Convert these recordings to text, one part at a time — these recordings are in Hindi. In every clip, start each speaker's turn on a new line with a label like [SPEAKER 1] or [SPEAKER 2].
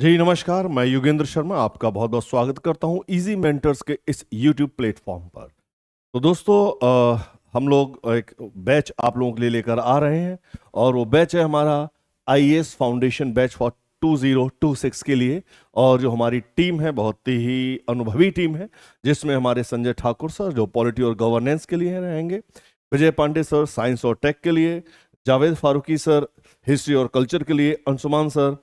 [SPEAKER 1] जी नमस्कार, मैं योगेंद्र शर्मा आपका बहुत बहुत स्वागत करता हूं इजी मेंटर्स के इस यूट्यूब प्लेटफॉर्म पर। तो दोस्तों, हम लोग एक बैच आप लोगों के लिए लेकर आ रहे हैं और वो बैच है हमारा आईएएस फाउंडेशन बैच फॉर 2026 के लिए। और जो हमारी टीम है बहुत ही अनुभवी टीम है, जिसमें हमारे संजय ठाकुर सर जो पॉलिटी और गवर्नेंस के लिए रहेंगे, विजय पांडे सर साइंस और टेक के लिए, जावेद फारूकी सर हिस्ट्री और कल्चर के लिए, अंशुमान सर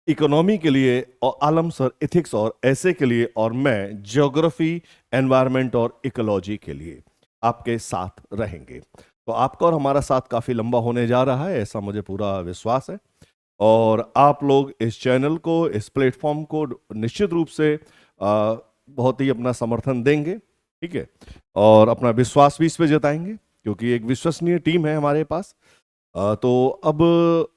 [SPEAKER 1] इकोनॉमी के लिए, और आलम सर एथिक्स और ऐसे के लिए, और मैं ज्योग्राफी, एनवायरनमेंट और इकोलॉजी के लिए आपके साथ रहेंगे। तो आपका और हमारा साथ काफ़ी लंबा होने जा रहा है, ऐसा मुझे पूरा विश्वास है। और आप लोग इस चैनल को, इस प्लेटफॉर्म को निश्चित रूप से बहुत ही अपना समर्थन देंगे, ठीक है, और अपना विश्वास भी इस पे जताएंगे, क्योंकि एक विश्वसनीय टीम है हमारे पास। तो अब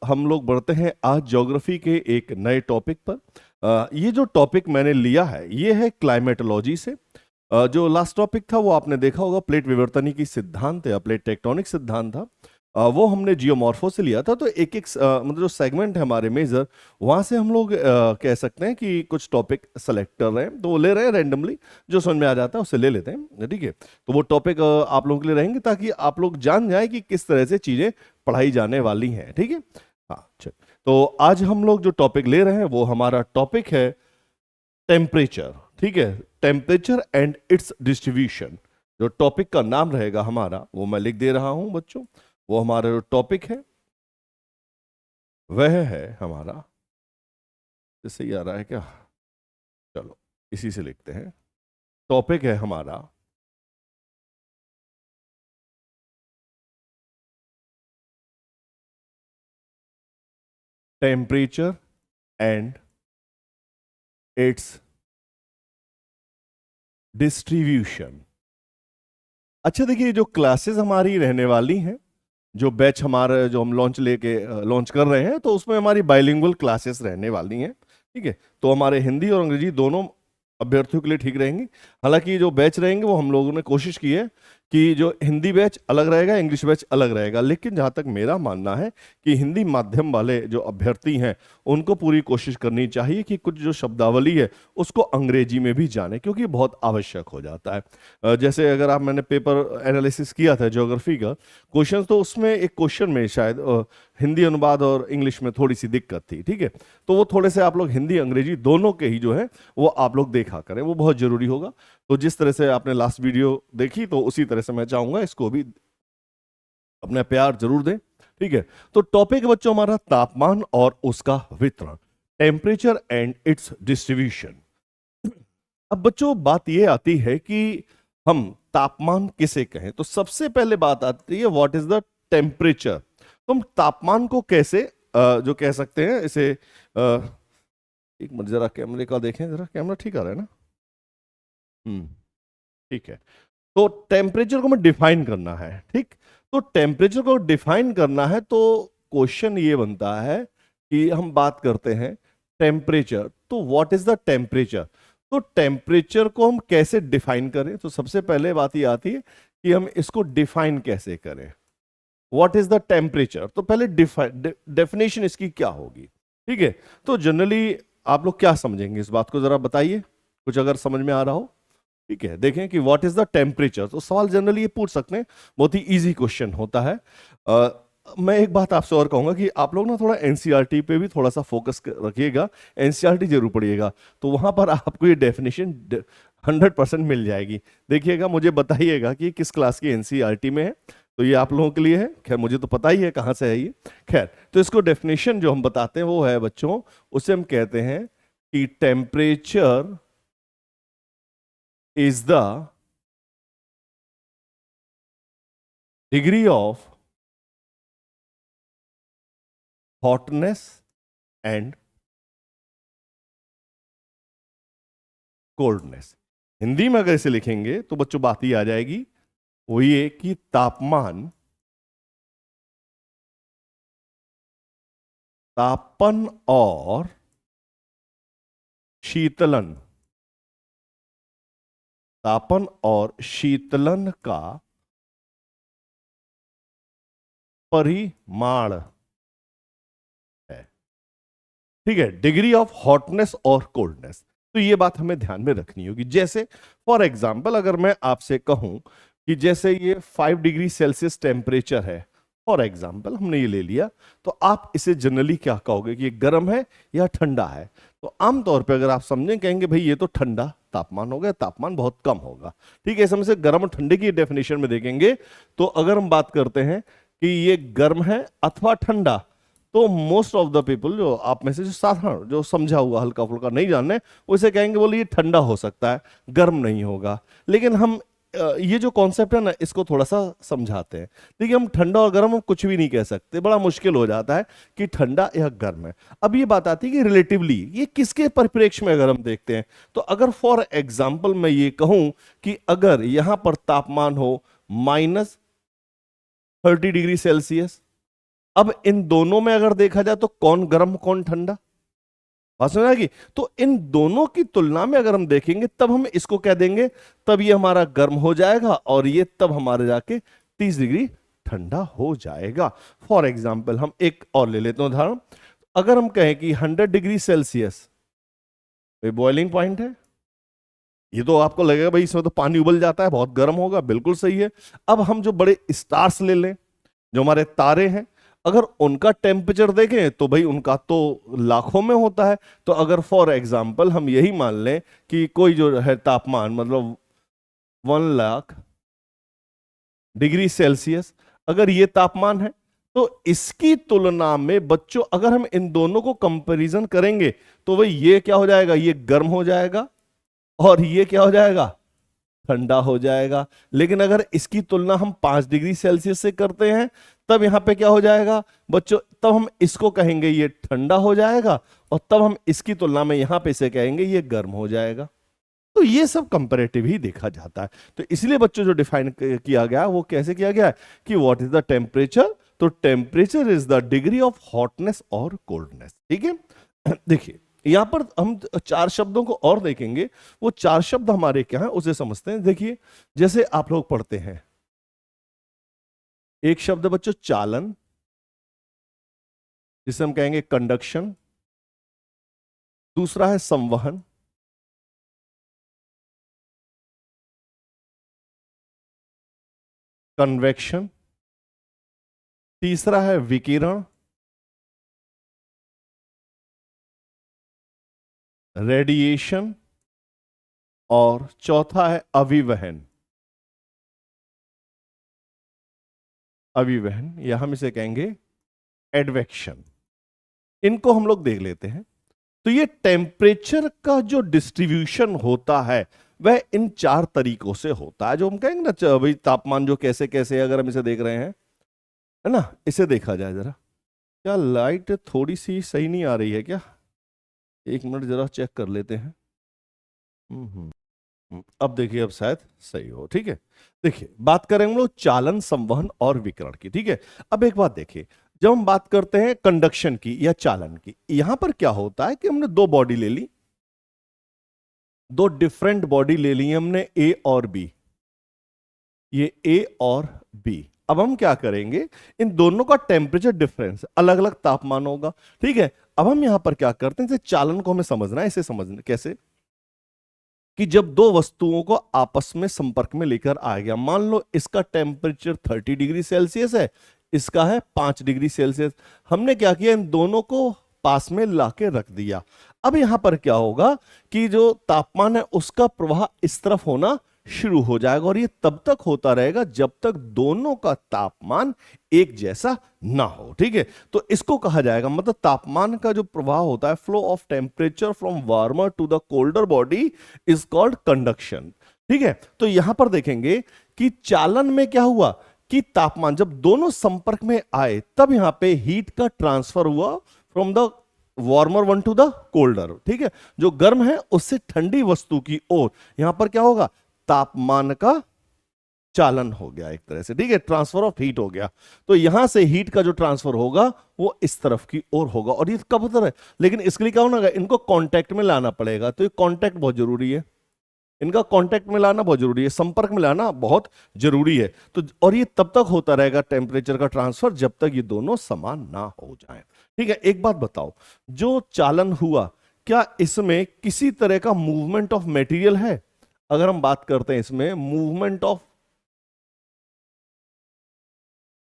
[SPEAKER 1] हम लोग बढ़ते हैं आज ज्योग्राफी के एक नए टॉपिक पर। ये जो टॉपिक मैंने लिया है ये है क्लाइमेटोलॉजी से। जो लास्ट टॉपिक था वो आपने देखा होगा, प्लेट विवर्तनिकी सिद्धांत या प्लेट टेक्टोनिक सिद्धांत था। वो हमने जियोमॉर्फो से लिया था। तो एक एक मतलब जो सेगमेंट है हमारे मेजर, वहाँ से हम लोग कह सकते हैं कि कुछ टॉपिक सेलेक्ट कर रहे हैं, तो वो ले रहे हैं रैंडमली, जो समझ में आ जाता है उससे ले लेते हैं, ठीक है। तो वो टॉपिक आप लोगों के लिए रहेंगे ताकि आप लोग जान जाएं कि किस तरह से चीज़ें पढ़ाई जाने वाली हैं, ठीक है। हाँ चल, तो आज हम लोग जो टॉपिक ले रहे हैं वो हमारा टॉपिक है टेम्परेचर, ठीक है। टेम्परेचर एंड इट्स डिस्ट्रीब्यूशन, जो टॉपिक का नाम रहेगा हमारा, वो मैं लिख दे रहा हूं बच्चों। वो हमारा जो टॉपिक है वह है हमारा, इससे ही आ रहा है क्या? चलो इसी से लिखते हैं। टॉपिक है हमारा टेम्परेचर एंड इट्स डिस्ट्रीब्यूशन। अच्छा देखिए, जो क्लासेस हमारी रहने वाली हैं, जो बैच हमारा जो हम लॉन्च कर रहे हैं, तो उसमें हमारी बाइलिंगुअल क्लासेस रहने वाली हैं, ठीक है। तो हमारे हिंदी और अंग्रेजी दोनों अभ्यर्थियों के लिए ठीक रहेंगी। हालांकि जो बैच रहेंगे वो हम लोगों ने कोशिश की है कि जो हिंदी बैच अलग रहेगा, इंग्लिश बैच अलग रहेगा। लेकिन जहाँ तक मेरा मानना है कि हिंदी माध्यम वाले जो अभ्यर्थी हैं उनको पूरी कोशिश करनी चाहिए कि कुछ जो शब्दावली है उसको अंग्रेजी में भी जाने, क्योंकि बहुत आवश्यक हो जाता है। जैसे अगर आप, मैंने पेपर एनालिसिस किया था ज्योग्राफी का क्वेश्चन, तो उसमें एक क्वेश्चन में शायद हिंदी अनुवाद और इंग्लिश में थोड़ी सी दिक्कत थी, ठीक है। तो वो थोड़े से आप लोग हिंदी अंग्रेजी दोनों के ही जो है वो आप लोग देखा करें, वो बहुत जरूरी होगा। तो जिस तरह से आपने लास्ट वीडियो देखी, तो उसी तरह से मैं चाहूंगा इसको भी अपना प्यार जरूर दें, ठीक है। तो टॉपिक बच्चों हमारा तापमान और उसका वितरण, टेम्परेचर एंड इट्स डिस्ट्रीब्यूशन। अब बच्चों बात यह आती है कि हम तापमान किसे कहें, तो सबसे पहले बात आती है व्हाट इज द टेम्परेचर। तो हम तापमान को कैसे जो कह सकते हैं इसे, एक मिनट जरा कैमरे का देखें, जरा कैमरा ठीक आ रहा है ना? हम्म, ठीक है। तो टेम्परेचर को हमें डिफाइन करना है, ठीक। तो टेम्परेचर को डिफाइन करना है, तो क्वेश्चन ये बनता है कि हम बात करते हैं टेम्परेचर, तो व्हाट इज द टेम्परेचर। तो टेम्परेचर को हम कैसे डिफाइन करें, तो सबसे पहले बात ये आती है कि हम इसको डिफाइन कैसे करें। व्हाट इज द टेम्परेचर, तो पहले डेफिनेशन इसकी क्या होगी, ठीक है। तो जनरली आप लोग क्या समझेंगे इस बात को, जरा बताइए, कुछ अगर समझ में आ रहा हो। ठीक है, देखें कि व्हाट इज द टेम्परेचर, तो सवाल जनरली ये पूछ सकते हैं, बहुत ही इजी क्वेश्चन होता है। अ, मैं एक बात आपसे और कहूंगा कि आप लोग ना थोड़ा एनसीईआरटी पे भी थोड़ा सा फोकस रखिएगा, एनसीईआरटी जरूर पढ़िएगा, तो वहां पर आपको ये डेफिनेशन 100% मिल जाएगी। देखिएगा, मुझे बताइएगा कि किस क्लास की एनसीईआरटी में है। तो ये आप लोगों के लिए है, खैर मुझे तो पता ही है कहाँ से है ये। खैर, तो इसको डेफिनेशन जो हम बताते हैं वो है बच्चों, उसे हम कहते हैं कि temperature is the degree of hotness and coldness। Hindi में अगर इसे लिखेंगे तो बच्चों बात ही आ जाएगी, वो ये कि तापमान, तापन और शीतलन, तापन और शीतलन का परिमाण है। ठीक है, डिग्री ऑफ हॉटनेस और कोल्डनेस। तो ये बात हमें ध्यान में रखनी होगी। जैसे फॉर एग्जाम्पल अगर मैं आपसे कहूं कि जैसे ये 5 डिग्री सेल्सियस टेम्परेचर है, फॉर एग्जाम्पल हमने ये ले लिया, तो आप इसे जनरली क्या कहोगे कि ये गर्म है या ठंडा है? तो आमतौर पे अगर आप समझें कहेंगे भाई ये तो ठंडा तापमान हो गया, तापमान बहुत कम होगा। ठीक है, इस समय से गर्म और ठंडे की डेफिनेशन में देखेंगे तो अगर हम बात करते हैं कि ये गर्म है अथवा ठंडा, तो मोस्ट ऑफ द पीपल, जो आप में से जो साधारण जो समझा हुआ हल्का फुल्का नहीं जानने, उसे कहेंगे बोले ये ठंडा हो सकता है, गर्म नहीं होगा। लेकिन हम ये जो कॉन्सेप्ट है ना, इसको थोड़ा सा समझाते हैं। देखिए, हम ठंडा और गर्म हम कुछ भी नहीं कह सकते, बड़ा मुश्किल हो जाता है कि ठंडा या गर्म है। अब ये बात आती है कि रिलेटिवली ये किसके परिप्रेक्ष्य में अगर हम देखते हैं, तो अगर फॉर एग्जाम्पल मैं ये कहूं कि अगर यहां पर तापमान हो -30 डिग्री सेल्सियस, अब इन दोनों में अगर देखा जाए तो कौन गर्म कौन ठंडा, बात समझ आएगी? तो इन दोनों की तुलना में अगर हम देखेंगे तब हम इसको कह देंगे, तब ये हमारा गर्म हो जाएगा और ये तब हमारे जाके 30 डिग्री ठंडा हो जाएगा। फॉर एग्जाम्पल हम एक और ले लेते हैं उदाहरण। अगर हम कहें कि 100 डिग्री सेल्सियस बॉइलिंग पॉइंट है, ये तो आपको लगेगा भाई इसमें तो पानी उबल जाता है, बहुत गर्म होगा, बिल्कुल सही है। अब हम जो बड़े स्टार्स ले लें, जो हमारे तारे हैं, अगर उनका टेम्परेचर देखें तो भाई उनका तो लाखों में होता है। तो अगर फॉर एग्जाम्पल हम यही मान लें कि कोई जो है तापमान मतलब 1 लाख डिग्री सेल्सियस, अगर ये तापमान है, तो इसकी तुलना में बच्चों अगर हम इन दोनों को कंपैरिजन करेंगे तो भाई ये क्या हो जाएगा, ये गर्म हो जाएगा और ये क्या हो जाएगा, ठंडा हो जाएगा। लेकिन अगर इसकी तुलना हम 5 डिग्री सेल्सियस से करते हैं, तब यहां पे क्या हो जाएगा बच्चों, तब हम इसको कहेंगे ये ठंडा हो जाएगा और तब हम इसकी तुलना में यहां पे इसे कहेंगे ये गर्म हो जाएगा। तो ये सब कंपैरेटिव ही देखा जाता है। तो इसलिए बच्चों जो डिफाइन किया गया वो कैसे किया गया है कि व्हाट इज द टेम्परेचर, तो temperature is the degree of hotness और कोल्डनेस। ठीक है, देखिए यहां पर हम 4 शब्दों को और देखेंगे। वो 4 शब्द हमारे क्या हैं उसे समझते हैं। देखिए, जैसे आप लोग पढ़ते हैं, एक शब्द बच्चों चालन, जिसे हम कहेंगे कंडक्शन। दूसरा है संवहन, कन्वेक्शन। तीसरा है विकिरण, रेडिएशन। और चौथा है अभिवहन। अभिवहन या हम इसे कहेंगे एडवेक्शन। इनको हम लोग देख लेते हैं। तो ये टेम्परेचर का जो डिस्ट्रीब्यूशन होता है वह इन 4 तरीकों से होता है। जो हम कहेंगे ना भाई तापमान जो कैसे कैसे, अगर हम इसे देख रहे हैं, है ना, इसे देखा जाए जरा। क्या लाइट थोड़ी सी सही नहीं आ रही है क्या? 1 मिनट जरा चेक कर लेते हैं। अब देखिए, अब शायद सही हो। ठीक है, देखिए बात करेंगे हम लोग चालन, संवहन और विकिरण की। ठीक है, अब एक बात देखिए, जब हम बात करते हैं कंडक्शन की या चालन की, यहां पर क्या होता है कि हमने 2 बॉडी ले ली, 2 डिफरेंट बॉडी ले ली हमने, ए और बी। ये ए और बी। अब हम क्या करेंगे, इन दोनों का टेम्परेचर डिफरेंस अलग अलग तापमान होगा। ठीक है, अब हम यहां पर क्या करते हैं, चालन को हमें समझना है। इसे समझना कैसे कि जब 2 वस्तुओं को आपस में संपर्क में लेकर आ गया, मान लो इसका टेम्परेचर 30 डिग्री सेल्सियस है, इसका है 5 डिग्री सेल्सियस। हमने क्या किया, इन दोनों को पास में लाके रख दिया। अब यहां पर क्या होगा कि जो तापमान है उसका प्रवाह इस तरफ होना शुरू हो जाएगा और ये तब तक होता रहेगा जब तक दोनों का तापमान एक जैसा ना हो। ठीक है, तो इसको कहा जाएगा, मतलब तापमान का जो प्रवाह होता है, flow of temperature from warmer to the colder body is called conduction. ठीक है, तो यहां पर देखेंगे कि चालन में क्या हुआ कि तापमान जब दोनों संपर्क में आए तब यहां पे हीट का ट्रांसफर हुआ from the warmer one two the colder. ठीक है, जो गर्म है उससे ठंडी वस्तु की ओर यहां पर क्या होगा, तापमान का चालन हो गया एक तरह से। ठीक है, ट्रांसफर ऑफ हीट हो गया। तो यहां से हीट का जो ट्रांसफर होगा वो इस तरफ की ओर होगा और ये कब होता है, लेकिन इसके लिए क्या होना, इनको कांटेक्ट में लाना पड़ेगा। तो ये कांटेक्ट बहुत जरूरी है। इनका कांटेक्ट में लाना बहुत जरूरी है, संपर्क में लाना बहुत जरूरी है। तो और ये तब तक होता रहेगा टेम्परेचर का ट्रांसफर जब तक ये दोनों समान ना हो जाए। ठीक है, एक बात बताओ, जो चालन हुआ क्या इसमें किसी तरह का मूवमेंट ऑफ मटेरियल है? अगर हम बात करते हैं इसमें मूवमेंट ऑफ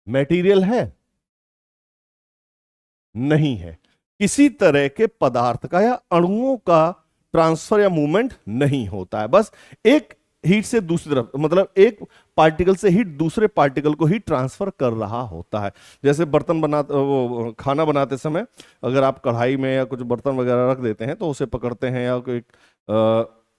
[SPEAKER 1] मटेरियल है? नहीं है। किसी तरह के पदार्थ का या अणुओं का ट्रांसफर या मूवमेंट नहीं होता है। बस एक हीट से दूसरी तरफ, मतलब एक पार्टिकल से हीट दूसरे पार्टिकल को ही ट्रांसफर कर रहा होता है। जैसे बर्तन बनाते, वो खाना बनाते समय अगर आप कढ़ाई में या कुछ बर्तन वगैरह रख देते हैं तो उसे पकड़ते हैं, या कोई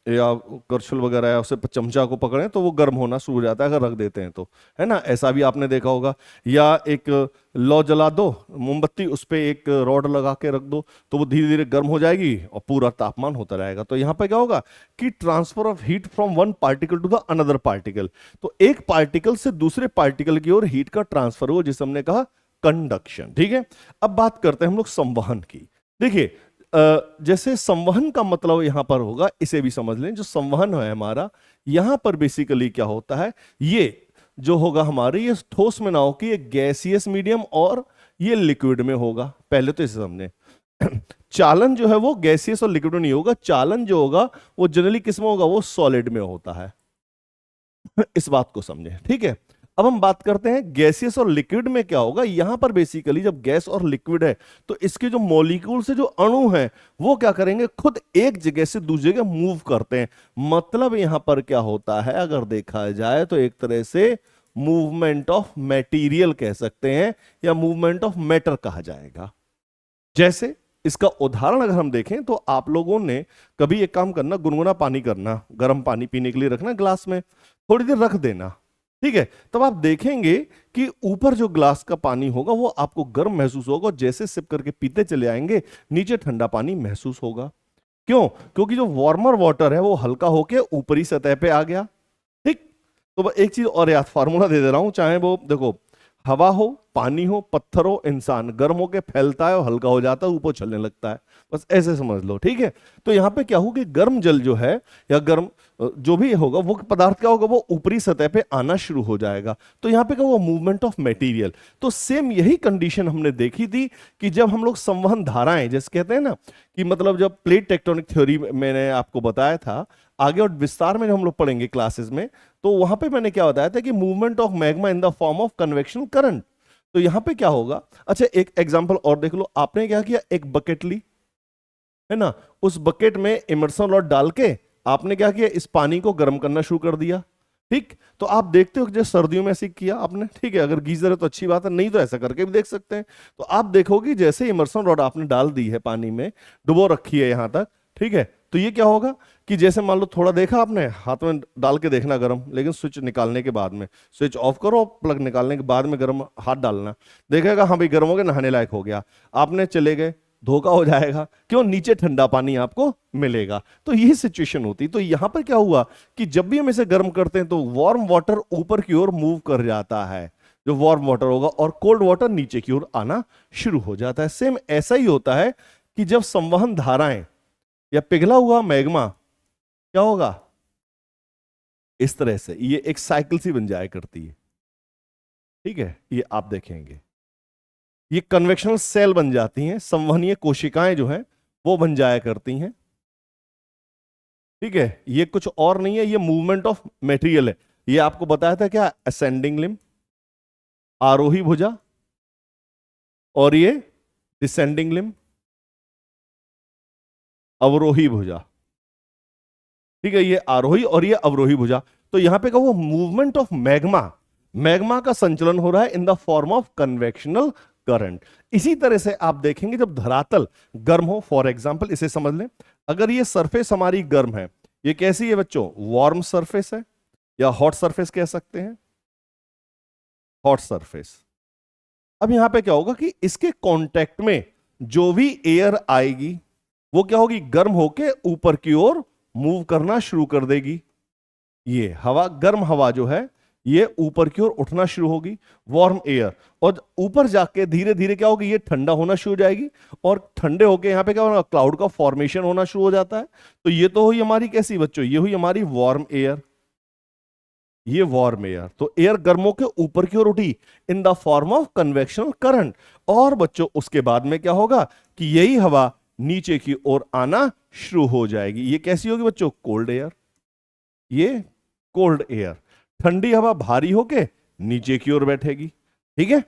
[SPEAKER 1] या करछुल वगैरह या उसे चमचा को पकड़ें तो वो गर्म होना शुरू हो जाता है अगर रख देते हैं तो, है ना? ऐसा भी आपने देखा होगा। या एक लौ जला दो, मोमबत्ती, उस पर एक रॉड लगा के रख दो तो वो धीरे धीरे गर्म हो जाएगी और पूरा तापमान होता रहेगा। तो यहाँ पे क्या होगा कि transfer of heat from one particle to the another particle, तो एक पार्टिकल से दूसरे पार्टिकल की ओर हीट का ट्रांसफर हो, जिसे हमने कहा कंडक्शन। ठीक है, अब बात करते हैं हम लोग संवहन की। देखिए जैसे संवहन का मतलब यहां पर होगा, इसे भी समझ लें, जो संवहन है हमारा, यहां पर बेसिकली क्या होता है, ये जो होगा हमारे, ये ठोस में ना हो कि ये गैसियस मीडियम और ये लिक्विड में होगा। पहले तो इसे समझें, चालन जो है वो गैसियस और लिक्विड में नहीं होगा। चालन जो होगा वो जनरली किस में होगा, वो सॉलिड में होता है। इस बात को समझें, ठीक है। अब हम बात करते हैं गैसियस और लिक्विड में क्या होगा। यहां पर बेसिकली जब गैस और लिक्विड है तो इसके जो मॉलिक्यूल से जो अणु हैं वो क्या करेंगे, खुद एक जगह से दूसरी जगह मूव करते हैं। मतलब यहां पर क्या होता है, अगर देखा जाए तो एक तरह से मूवमेंट ऑफ मटेरियल कह सकते हैं या मूवमेंट ऑफ मैटर कहा जाएगा। जैसे इसका उदाहरण अगर हम देखें तो आप लोगों ने कभी एक काम करना, गुनगुना पानी करना, गर्म पानी पीने के लिए रखना ग्लास में, थोड़ी देर रख देना, ठीक है। तब आप देखेंगे कि ऊपर जो ग्लास का पानी होगा वो आपको गर्म महसूस होगा, और जैसे सिप करके पीते चले आएंगे नीचे ठंडा पानी महसूस होगा। क्यों? क्योंकि जो वार्मर वाटर है वो हल्का होके ऊपरी सतह पे आ गया। ठीक, तो एक चीज और याद, फार्मूला दे दे रहा हूं, चाहे वो देखो हवा हो, पानी हो, पत्थर हो, इंसान गर्म होके फैलता है और हल्का हो जाता है, ऊपर चलने लगता है। बस ऐसे समझ लो, ठीक है। तो यहां पे क्या होगा कि गर्म जल जो है या गर्म जो भी होगा वो पदार्थ क्या होगा, वो ऊपरी सतह पे आना शुरू हो जाएगा। तो यहां पे क्या हुआ, मूवमेंट ऑफ मटेरियल। तो सेम यही कंडीशन हमने देखी थी कि जब हम लोग संवहन धाराएं, जैसे कहते हैं ना कि मतलब जब प्लेट टेक्टोनिक थ्योरी मैंने आपको बताया था, आगे और विस्तार में हम लोग पढ़ेंगे क्लासेस में, तो वहां पे मैंने क्या बताया था कि movement of magma in the form of convection current. तो यहां पे क्या होगा, अच्छा एक एग्जांपल और देख लो। आपने क्या किया, एक बकेट ली, है ना, उस बकेट में इमर्सन रॉड डाल के आपने क्या किया, इस पानी को गर्म करना शुरू कर दिया। ठीक, तो आप देखते हो कि जो सर्दियों में ऐसे किया आपने, ठीक है, अगर गीजर है तो अच्छी बात है, नहीं तो ऐसा करके भी देख सकते हैं। तो आप देखोगे जैसे इमर्सन रॉड आपने डाल दी है पानी में, डुबो रखी है यहां तक, ठीक है, तो ये क्या होगा कि जैसे मान लो थोड़ा देखा आपने, हाथ में डाल के देखना गर्म, लेकिन स्विच निकालने के बाद में, स्विच ऑफ करो, प्लग निकालने के बाद में गर्म हाथ डालना, देखेगा हाँ भाई गर्म हो गया, नहाने लायक हो गया। आपने चले गए, धोखा हो जाएगा, क्यों, नीचे ठंडा पानी आपको मिलेगा। तो ये सिचुएशन होती। तो यहां पर क्या हुआ कि जब भी हम इसे गर्म करते हैं तो वार्म वाटर ऊपर की ओर मूव कर जाता है, जो वार्म वाटर होगा, और कोल्ड वाटर नीचे की ओर आना शुरू हो जाता है। सेम ऐसा ही होता है कि जब संवहन धाराएं या पिघला हुआ मैग्मा क्या होगा, इस तरह से ये एक साइकिल सी बन जाया करती है, ठीक है, ये आप देखेंगे, ये कन्वेक्शनल सेल बन जाती हैं, संवहनीय कोशिकाएं जो हैं वो बन जाया करती हैं, ठीक है। ये कुछ और नहीं है, ये मूवमेंट ऑफ मटेरियल है। ये आपको बताया था क्या, असेंडिंग लिम्ब, आरोही भुजा, और ये डिसेंडिंग लिम्ब, अवरोही भुजा, ठीक है, ये आरोही और ये अवरोही भुजा। तो यहां पे का वो मूवमेंट ऑफ मैग्मा, मैग्मा का संचलन हो रहा है in the form of convectional current. इसी तरह से आप देखेंगे जब धरातल गर्म हो, फॉर एग्जांपल इसे समझ लें, अगर ये सरफेस हमारी गर्म है, ये कैसी है बच्चों, वार्म सरफेस है या हॉट सरफेस कह सकते हैं, हॉट सरफेस। अब यहां पे क्या होगा कि इसके कांटेक्ट में जो भी एयर आएगी वो क्या होगी, गर्म होके ऊपर की ओर मूव करना शुरू कर देगी। ये हवा, गर्म हवा जो है ये ऊपर की ओर उठना शुरू होगी, वार्म एयर, और ऊपर जाके धीरे धीरे क्या होगी, ये ठंडा होना शुरू हो जाएगी, और ठंडे होके यहाँ पे क्या होगा, क्लाउड का फॉर्मेशन होना शुरू हो जाता है। तो ये तो हुई हमारी कैसी बच्चों, ये हुई हमारी वार्म एयर, ये वार्म एयर। तो एयर गर्मों के ऊपर की ओर उठी in the form of convectional current, और बच्चों उसके बाद में क्या होगा कि यही हवा नीचे की ओर आना शुरू हो जाएगी। ये कैसी होगी बच्चों, कोल्ड एयर, ये कोल्ड एयर। ठंडी हवा भारी होके नीचे की ओर बैठेगी, ठीक है।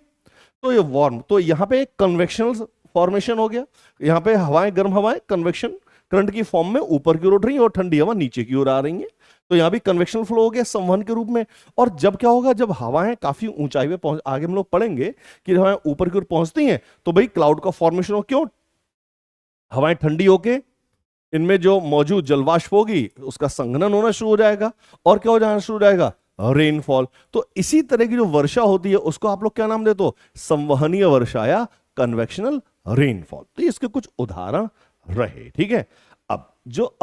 [SPEAKER 1] तो ये वार्म, तो यहां पे एक कन्वेक्शनल फॉर्मेशन हो गया, यहां पे हवाएं, गर्म हवाएं कन्वेक्शन करंट की फॉर्म में ऊपर की ओर उठ रही है और ठंडी हवा नीचे की ओर आ रही है। तो यहां भी कन्वेक्शनल फ्लो हो गया संवहन के रूप में। और जब क्या होगा, जब हवाएं काफी ऊंचाई पे पहुंच, आगे हम लोग पढ़ेंगे कि हवाएं ऊपर की ओर पहुंचती हैं तो भाई क्लाउड का फॉर्मेशन हो, क्यों, हवाएं ठंडी होके इनमें जो मौजूद जलवाष्प होगी उसका संघनन होना शुरू हो जाएगा, और क्या हो जाना शुरू हो जाएगा, रेनफॉल। तो इसी तरह की जो वर्षा होती है उसको आप लोग क्या नाम देते हो, संवहनीय वर्षा या कन्वेक्शनल रेनफॉल। तो इसके कुछ उदाहरण रहे, ठीक है। अब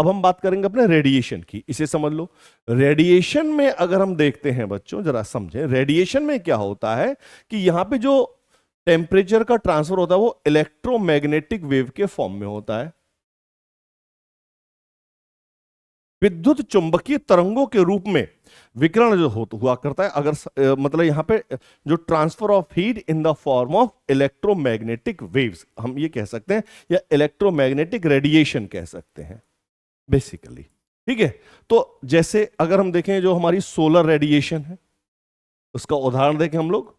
[SPEAKER 1] हम बात करेंगे अपने रेडिएशन की, इसे समझ लो। रेडिएशन में अगर हम देखते हैं बच्चों, जरा समझें, रेडिएशन में क्या होता है कि यहां पे जो टेम्परेचर का ट्रांसफर होता है वो इलेक्ट्रोमैग्नेटिक वेव के फॉर्म में होता है, विद्युत चुंबकीय तरंगों के रूप में विकिरण जो हुआ करता है। अगर मतलब यहां पे जो transfer of heat in the form of electromagnetic waves हम ये कह सकते हैं, या इलेक्ट्रोमैग्नेटिक रेडिएशन कह सकते हैं बेसिकली, ठीक है। तो जैसे अगर हम देखें जो हमारी सोलर रेडिएशन है, उसका उदाहरण देखें हम लोग।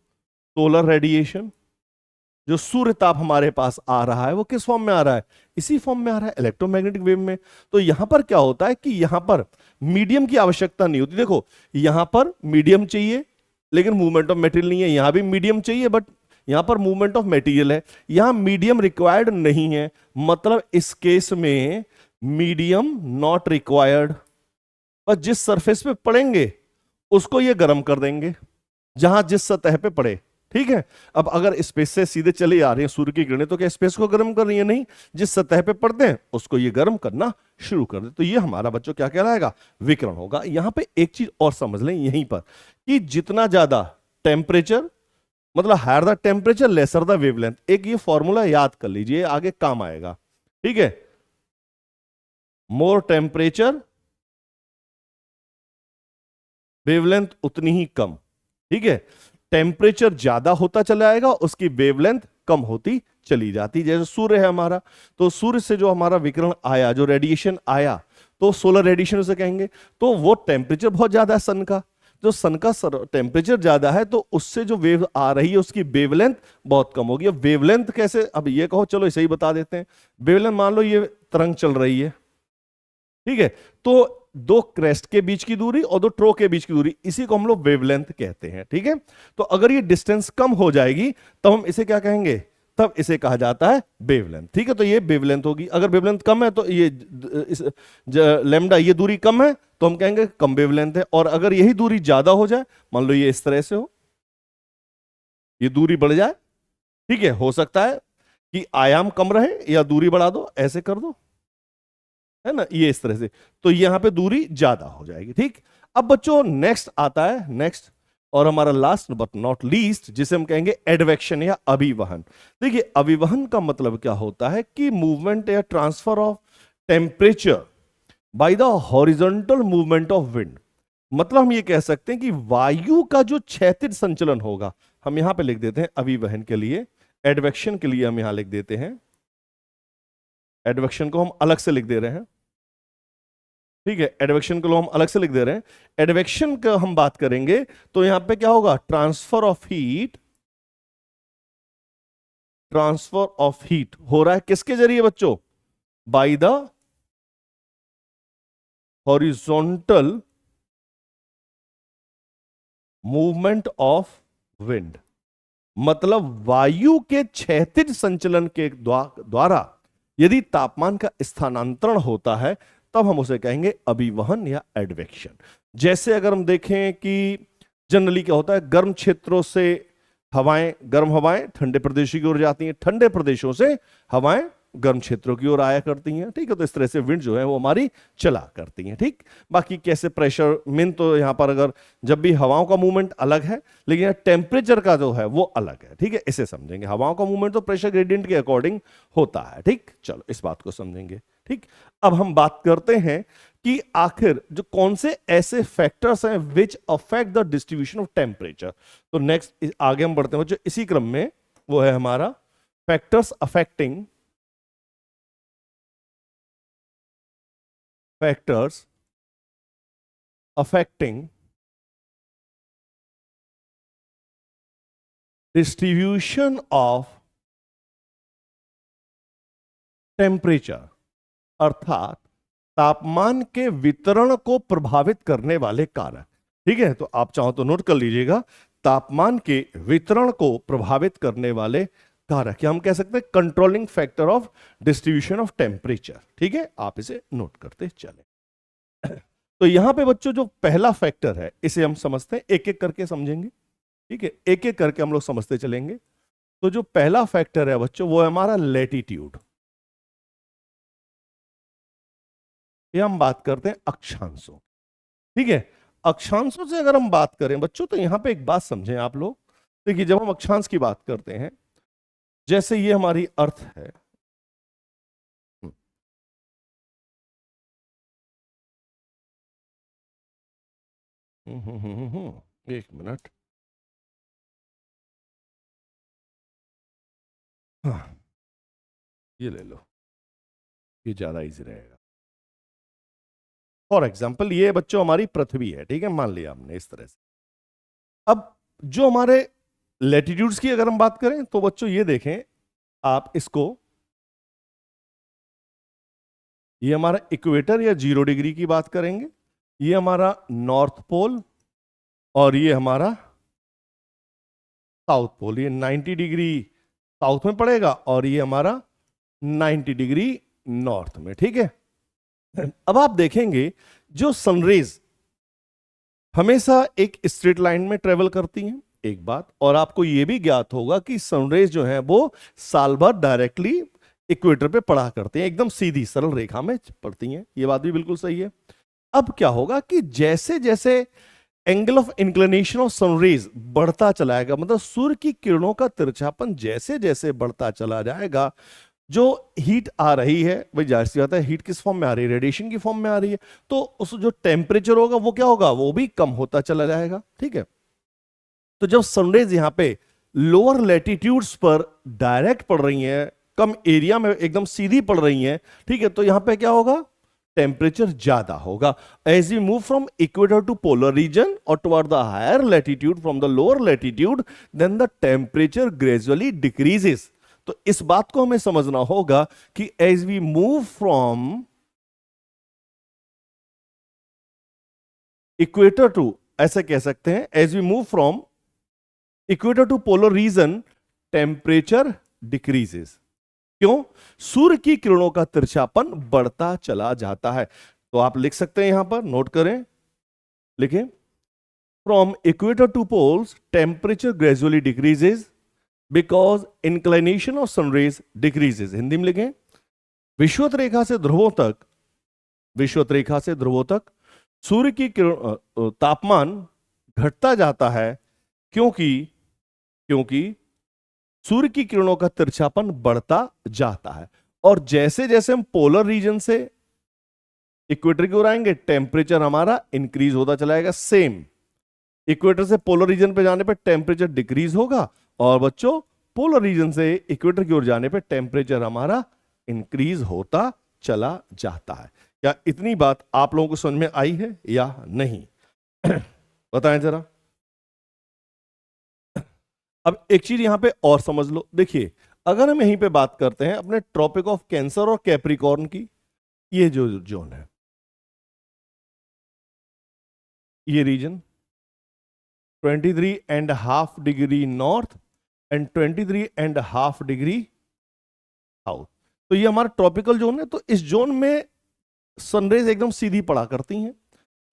[SPEAKER 1] सोलर रेडिएशन, जो सूर्य ताप हमारे पास आ रहा है वो किस फॉर्म में आ रहा है, इसी फॉर्म में आ रहा है, इलेक्ट्रोमैग्नेटिक वेव में। तो यहां पर क्या होता है कि यहां पर मीडियम की आवश्यकता नहीं होती। देखो यहां पर मीडियम चाहिए लेकिन मूवमेंट ऑफ मटेरियल नहीं है, यहां भी मीडियम चाहिए बट यहां पर मूवमेंट ऑफ मटेरियल है, यहां मीडियम रिक्वायर्ड नहीं है। मतलब इस केस में मीडियम नॉट रिक्वायर्ड, पर जिस सरफेस पे पड़ेंगे उसको ये गर्म कर देंगे, जहां जिस सतह पे पड़े, ठीक है। अब अगर स्पेस से सीधे चले आ रही है सूर्य की किरणें, तो क्या स्पेस को गर्म कर रही है, नहीं, जिस सतह पे पड़ते हैं उसको ये गर्म करना शुरू कर दे। तो ये हमारा बच्चों क्या कहलाएगा, विकिरण होगा। यहां पे एक चीज और समझ लें यहीं पर, कि जितना ज्यादा टेम्परेचर, मतलब higher the temperature lesser the wavelength, एक ये फॉर्मूला याद कर लीजिए, आगे काम आएगा, ठीक है। मोर टेम्परेचर वेवलेंथ उतनी ही कम, ठीक है। टेम्परेचर ज्यादा होता चला जाएगा, उसकी वेवलेंथ कम होती चली जाती। जैसे सूर्य है हमारा, तो सूर्य से जो हमारा विकिरण आया, जो रेडिएशन आया, तो सोलर रेडिएशन उसे कहेंगे। तो वो टेम्परेचर बहुत ज्यादा है सन का, जो सन का टेम्परेचर ज्यादा है तो उससे जो वेव आ रही है उसकी वेवलेंथ बहुत कम होगी। अब वेवलेंथ कैसे, अब ये कहो चलो इसे ही बता देते हैं। वेवलेंथ मान लो ये तरंग चल रही है, ठीक है, तो दो क्रेस्ट के बीच की दूरी और दो ट्रो के बीच की दूरी, इसी को हम लोग वेवलेंथ कहते हैं, ठीक है। तो अगर ये डिस्टेंस कम हो जाएगी तब हम इसे क्या कहेंगे, तब इसे कहा जाता है वेवलेंथ, ठीक है। तो ये वेवलेंथ होगी। अगर वेवलेंथ कम है तो ये लैम्डा, ये दूरी कम है तो हम कहेंगे कम वेवलेंथ है। और अगर यही दूरी ज्यादा हो जाए, मान लो ये इस तरह से हो, ये दूरी बढ़ जाए, ठीक है, हो सकता है कि आयाम कम रहे या दूरी बढ़ा दो, ऐसे कर दो, है ना, ये इस तरह से, तो यहां पे दूरी ज्यादा हो जाएगी, ठीक। अब बच्चों नेक्स्ट आता है, नेक्स्ट और हमारा लास्ट बट नॉट लीस्ट, जिसे हम कहेंगे एडवेक्शन या अभिवहन। देखिए अभिवहन का मतलब क्या होता है कि मूवमेंट या transfer of temperature by the horizontal movement of wind. मतलब हम ये कह सकते हैं कि वायु का जो क्षैतिज संचलन होगा, हम यहां पे लिख देते हैं अभिवहन के लिए, एडवेक्शन के लिए हम यहां लिख देते हैं, एडवेक्शन को हम अलग से लिख दे रहे हैं, ठीक है, एडवेक्शन को हम अलग से लिख दे रहे हैं। एडवेक्शन का हम बात करेंगे तो यहां पे क्या होगा, transfer of heat, transfer of heat हो रहा है किसके जरिए बच्चों, by the horizontal movement of wind. मतलब वायु के क्षैतिज संचलन के द्वारा यदि तापमान का स्थानांतरण होता है तब हम उसे कहेंगे अभिवहन या एडवेक्शन। जैसे अगर हम देखें कि जनरली क्या होता है, गर्म क्षेत्रों से हवाएं, गर्म हवाएं ठंडे प्रदेशों की ओर जाती हैं, ठंडे प्रदेशों से हवाएं गर्म क्षेत्रों की ओर आया करती हैं, ठीक है। तो इस तरह से विंड जो है वो हमारी चला करती हैं, ठीक। बाकी कैसे प्रेशर मेन तो यहाँ पर अगर जब भी हवाओं का मूवमेंट अलग है, लेकिन टेम्परेचर का जो है वो अलग है, ठीक है। इसे समझेंगे, हवाओं का मूवमेंट तो प्रेशर ग्रेडियंट के अकॉर्डिंग होता है, ठीक। चलो इस बात को समझेंगे, ठीक। अब हम बात करते हैं कि आखिर जो कौन से ऐसे फैक्टर्स हैं which affect the distribution of temperature. तो नेक्स्ट आगे हम बढ़ते हैं बच्चों इसी क्रम में, वो है हमारा factors affecting distribution of temperature, अर्थात तापमान के वितरण को प्रभावित करने वाले कारक, ठीक है। तो आप चाहो तो नोट कर लीजिएगा, तापमान के वितरण को प्रभावित करने वाले कारक, या हम कह सकते हैं controlling factor of distribution of temperature, ठीक है। आप इसे नोट करते चले। तो यहां पे बच्चों जो पहला फैक्टर है इसे हम समझते हैं, एक एक करके समझेंगे, ठीक है। एक एक करके हम लोग समझते चलेंगे। तो जो पहला फैक्टर है बच्चों वो है हमारा लैटिट्यूड, ये हम बात करते हैं अक्षांशों, ठीक है। अक्षांशों से अगर हम बात करें बच्चों तो यहां पे एक बात समझें आप लोग, देखिए जब हम अक्षांश की बात करते हैं, जैसे ये हमारी अर्थ है, एक मिनट, हाँ ये ले लो, ये ज्यादा इजी रहेगा। फॉर एग्जाम्पल ये बच्चों हमारी पृथ्वी है, ठीक है, मान लिया हमने इस तरह से। अब जो हमारे लैटिट्यूड्स की अगर हम बात करें तो बच्चों ये देखें आप इसको, ये हमारा इक्वेटर या 0 डिग्री की बात करेंगे, ये हमारा नॉर्थ पोल, और ये हमारा साउथ पोल। ये 90 डिग्री साउथ में पड़ेगा और ये हमारा 90 डिग्री नॉर्थ में, ठीक है। अब आप देखेंगे जो सनरेज हमेशा एक स्ट्रेट लाइन में ट्रेवल करती हैं, एक बात, और आपको यह भी ज्ञात होगा कि सनरेज जो है वो साल भर डायरेक्टली इक्वेटर पे पड़ा करते हैं, एकदम सीधी सरल रेखा में पड़ती हैं, ये बात भी बिल्कुल सही है। अब क्या होगा कि जैसे जैसे angle of inclination of sun rays बढ़ता चलाएगा, मतलब सूर्य की किरणों का तिरछापन जैसे जैसे बढ़ता चला जाएगा, जो हीट आ रही है भाई जाहिर सी बात है हीट किस फॉर्म में आ रही है, रेडिएशन की फॉर्म में आ रही है, तो उस जो टेम्परेचर होगा वो क्या होगा, वो भी कम होता चला जाएगा, ठीक है। तो जब सनरेज यहां पे लोअर लैटिट्यूड्स पर डायरेक्ट पड़ रही हैं, कम एरिया में एकदम सीधी पड़ रही हैं, ठीक है, तो यहां पे क्या होगा, टेम्परेचर ज्यादा होगा। As we move from equator to polar region और toward the higher latitude from the lower latitude, then the temperature gradually decreases. तो इस बात को हमें समझना होगा कि as we move from equator to, ऐसे कह सकते हैं, as we move from equator to polar region temperature decreases. क्यों, सूर्य की किरणों का तिरछापन बढ़ता चला जाता है। तो आप लिख सकते हैं यहां पर, नोट करें, लिखें, from equator to poles temperature gradually decreases because inclination of sunrays decreases. Hindi में लिखें, विषुवत रेखा से ध्रुवों तक, विषुवत रेखा से ध्रुवों तक सूर्य की किरण तापमान घटता जाता है, क्योंकि सूर्य की किरणों का तिरछापन बढ़ता जाता है। और जैसे जैसे हम पोलर रीजन से इक्वेटर की ओर आएंगे टेम्परेचर हमारा इंक्रीज होता चलाएगा। सेम इक्वेटर से पोलर रीजन पे जाने पे टेम्परेचर डिक्रीज होगा, और बच्चों पोलर रीजन से इक्वेटर की ओर जाने पे टेम्परेचर हमारा इंक्रीज होता चला जाता है। क्या इतनी बात आप लोगों को समझ में आई है या नहीं? बताएं जरा। अब एक चीज यहां पे और समझ लो, देखिए अगर हम यहीं पे बात करते हैं अपने ट्रॉपिक ऑफ कैंसर और कैप्रिकॉर्न की, ये जो जोन है, ये region 23.5 degree north and 23.5 degree south, तो ये हमारा ट्रॉपिकल जोन है। तो इस जोन में सनरेज एकदम सीधी पड़ा करती हैं।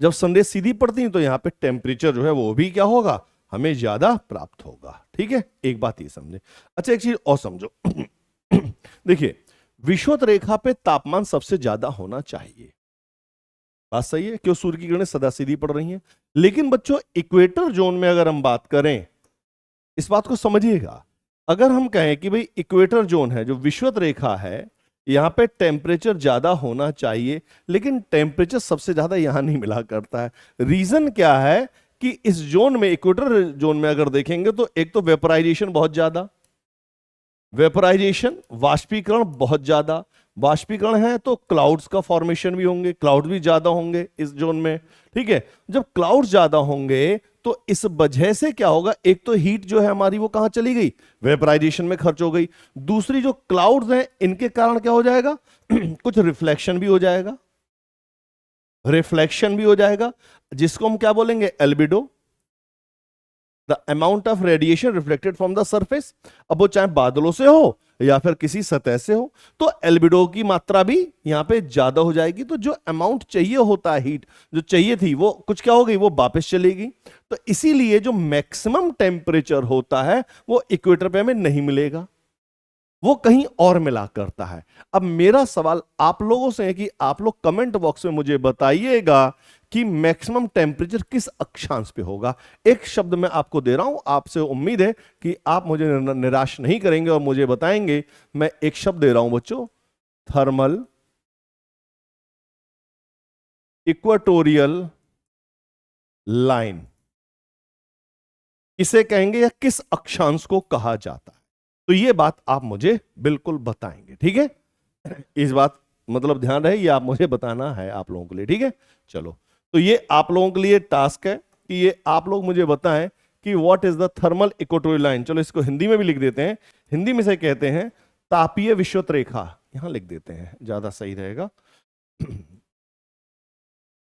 [SPEAKER 1] जब सनरेज सीधी पड़ती हैं तो यहाँ पे टेम्परेचर जो है वो भी क्या होगा, हमें ज्यादा प्राप्त होगा, ठीक है। एक बात ये समझे। अच्छा एक चीज और समझो देखिए विषुवत रेखा पे तापमान सबसे ज्यादा होना चाहिए। बात सही है, क्यों? सूर्य की किरणें सदा सीधी पड़ रही हैं। लेकिन बच्चों इक्वेटर जोन में अगर हम बात करें, इस बात को समझिएगा, अगर हम कहें कि भाई इक्वेटर जोन है जो विषुवत रेखा है, यहां पे टेम्परेचर ज्यादा होना चाहिए, लेकिन टेम्परेचर सबसे ज्यादा यहां नहीं मिला करता है। रीजन क्या है कि इस जोन में, इक्वेटर जोन में अगर देखेंगे तो एक तो वेपराइजेशन बहुत ज्यादा, वेपराइजेशन वाष्पीकरण बहुत ज्यादा, वाष्पीकरण है तो क्लाउड्स का फॉर्मेशन भी होंगे, क्लाउड भी ज्यादा होंगे इस जोन में। ठीक है, जब क्लाउड्स ज्यादा होंगे तो इस वजह से क्या होगा, एक तो हीट जो है हमारी वो कहां चली गई, वेपराइजेशन में खर्च हो गई। दूसरी जो क्लाउड्स हैं इनके कारण क्या हो जाएगा कुछ रिफ्लेक्शन भी हो जाएगा, रिफ्लेक्शन भी हो जाएगा, जिसको हम क्या बोलेंगे, albedo, the amount of radiation reflected from the surface. अब वो चाहे बादलों से हो या फिर किसी सतह से हो, तो एल्बिडो की मात्रा भी यहां पे ज्यादा हो जाएगी। तो जो अमाउंट चाहिए होता है, हीट जो चाहिए थी, वो कुछ क्या हो गई, वो वापस चलेगी। तो इसीलिए जो मैक्सिमम टेम्परेचर होता है वो इक्वेटर पे हमें नहीं मिलेगा, वो कहीं और मिला करता है। अब मेरा सवाल आप लोगों से है कि आप लोग कमेंट बॉक्स में मुझे बताइएगा कि मैक्सिमम टेम्परेचर किस अक्षांश पे होगा। एक शब्द मैं आपको दे रहा हूं, आपसे उम्मीद है कि आप मुझे निराश नहीं करेंगे और मुझे बताएंगे। मैं एक शब्द दे रहा हूं बच्चों, थर्मल इक्वेटोरियल लाइन, इसे कहेंगे या किस अक्षांश को कहा जाता है। तो ये बात आप मुझे बिल्कुल बताएंगे, ठीक है? इस बात मतलब ध्यान रहे, ये आप मुझे बताना है आप लोगों के लिए, ठीक है? चलो, तो ये आप लोगों के लिए टास्क है कि ये आप लोग मुझे बताएं कि what is the thermal equatorial line. चलो इसको हिंदी में भी लिख देते हैं, हिंदी में से कहते हैं तापीय विषुवत रेखा, यहां लिख देते हैं, ज्यादा सही रहेगा।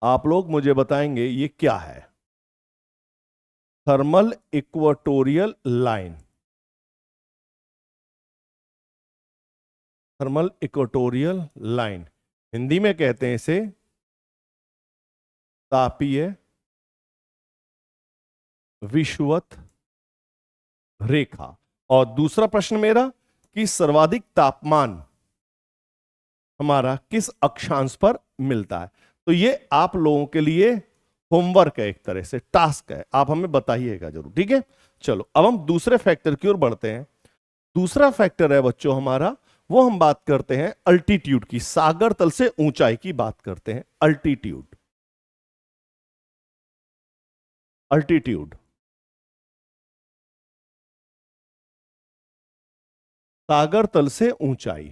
[SPEAKER 1] आप लोग मुझे बताएंगे ये क्या है, thermal equatorial line, thermal equatorial line, Hindi में कहते हैं इसे तापीय विषुवत रेखा। और दूसरा प्रश्न मेरा कि सर्वाधिक तापमान हमारा किस अक्षांश पर मिलता है। तो ये आप लोगों के लिए होमवर्क है, एक तरह से टास्क है, आप हमें बताइएगा जरूर, ठीक है? चलो अब हम दूसरे फैक्टर की ओर बढ़ते हैं। दूसरा फैक्टर है बच्चों हमारा, वो हम बात करते हैं अल्टीट्यूड की, सागर तल से ऊंचाई की बात करते हैं, अल्टीट्यूड, अल्टीट्यूड, सागर तल से ऊंचाई।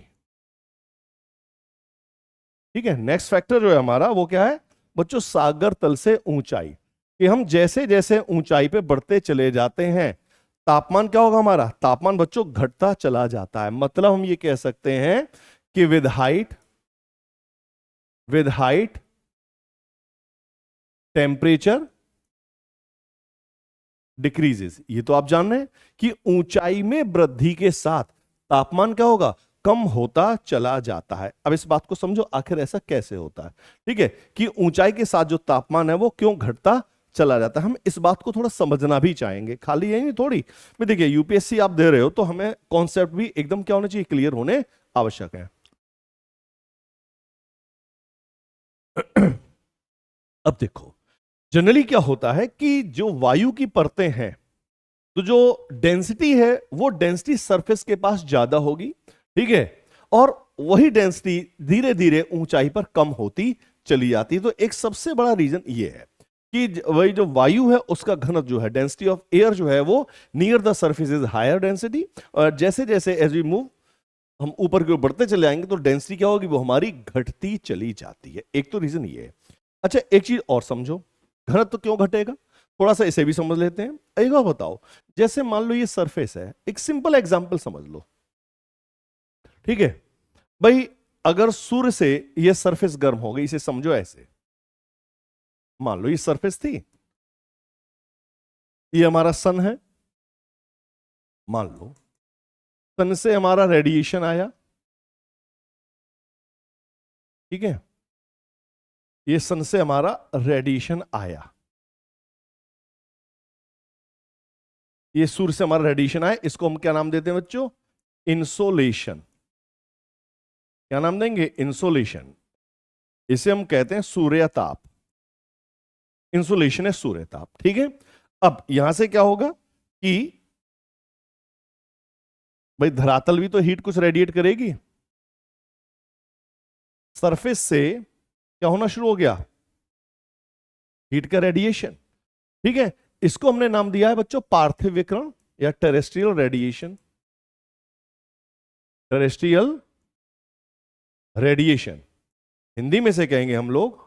[SPEAKER 1] ठीक है, नेक्स्ट फैक्टर जो है हमारा वो क्या है बच्चों, सागर तल से ऊंचाई। कि हम जैसे जैसे ऊंचाई पे बढ़ते चले जाते हैं, तापमान क्या होगा हमारा, तापमान बच्चों घटता चला जाता है। मतलब हम ये कह सकते हैं कि विद हाइट टेम्परेचर डिक्रीजेस। ये तो आप जान रहे हैं कि ऊंचाई में वृद्धि के साथ तापमान क्या होगा, कम होता चला जाता है। अब इस बात को समझो, आखिर ऐसा कैसे होता है। ठीक है, कि ऊंचाई के साथ जो तापमान है वो क्यों घटता चला जाता है, हम इस बात को थोड़ा समझना भी चाहेंगे, खाली यही नहीं थोड़ी। मैं देखिए यूपीएससी आप दे रहे हो तो हमें कॉन्सेप्ट भी एकदम क्या होने चाहिए, क्लियर होने आवश्यक है। अब देखो जनरली क्या होता है कि जो वायु की परतें हैं, तो जो डेंसिटी है वो डेंसिटी सरफेस के पास ज्यादा होगी, ठीक है, और वही डेंसिटी धीरे धीरे ऊंचाई पर कम होती चली जाती है। तो एक सबसे बड़ा रीजन ये है कि वही जो वायु है उसका घनत्व जो है, डेंसिटी ऑफ एयर जो है वो near the surface is higher density, और जैसे जैसे एज वी मूव हम ऊपर की ओर बढ़ते चले जाएंगे तो डेंसिटी क्या होगी, वो हमारी घटती चली जाती है। एक तो रीजन ये है। अच्छा एक चीज और समझो, घनत्व तो क्यों घटेगा, थोड़ा सा इसे भी समझ लेते हैं। एक बार बताओ, जैसे मान लो ये सरफेस है, एक सिंपल एग्जांपल समझ लो, ठीक है भाई, अगर सूर्य से ये सरफेस गर्म हो गई, इसे समझो ऐसे, मान लो ये सरफेस थी, ये हमारा सन है, मान लो सन से हमारा रेडिएशन आया, ठीक है, ये सन से हमारा रेडिएशन आया, ये सूर्य से हमारा रेडिएशन आया, इसको हम क्या नाम देते हैं बच्चों, इंसोलेशन। क्या नाम देंगे? इंसोलेशन। इसे हम कहते हैं सूर्यताप। इंसुलेशन है सूर्यताप, ठीक है। अब यहां से क्या होगा कि भाई धरातल भी तो हीट कुछ रेडिएट करेगी। सरफेस से क्या होना शुरू हो गया? हीट का रेडिएशन, ठीक है। इसको हमने नाम दिया है बच्चों पार्थिव विकिरण या terrestrial radiation. Terrestrial radiation, Hindi में से कहेंगे हम लोग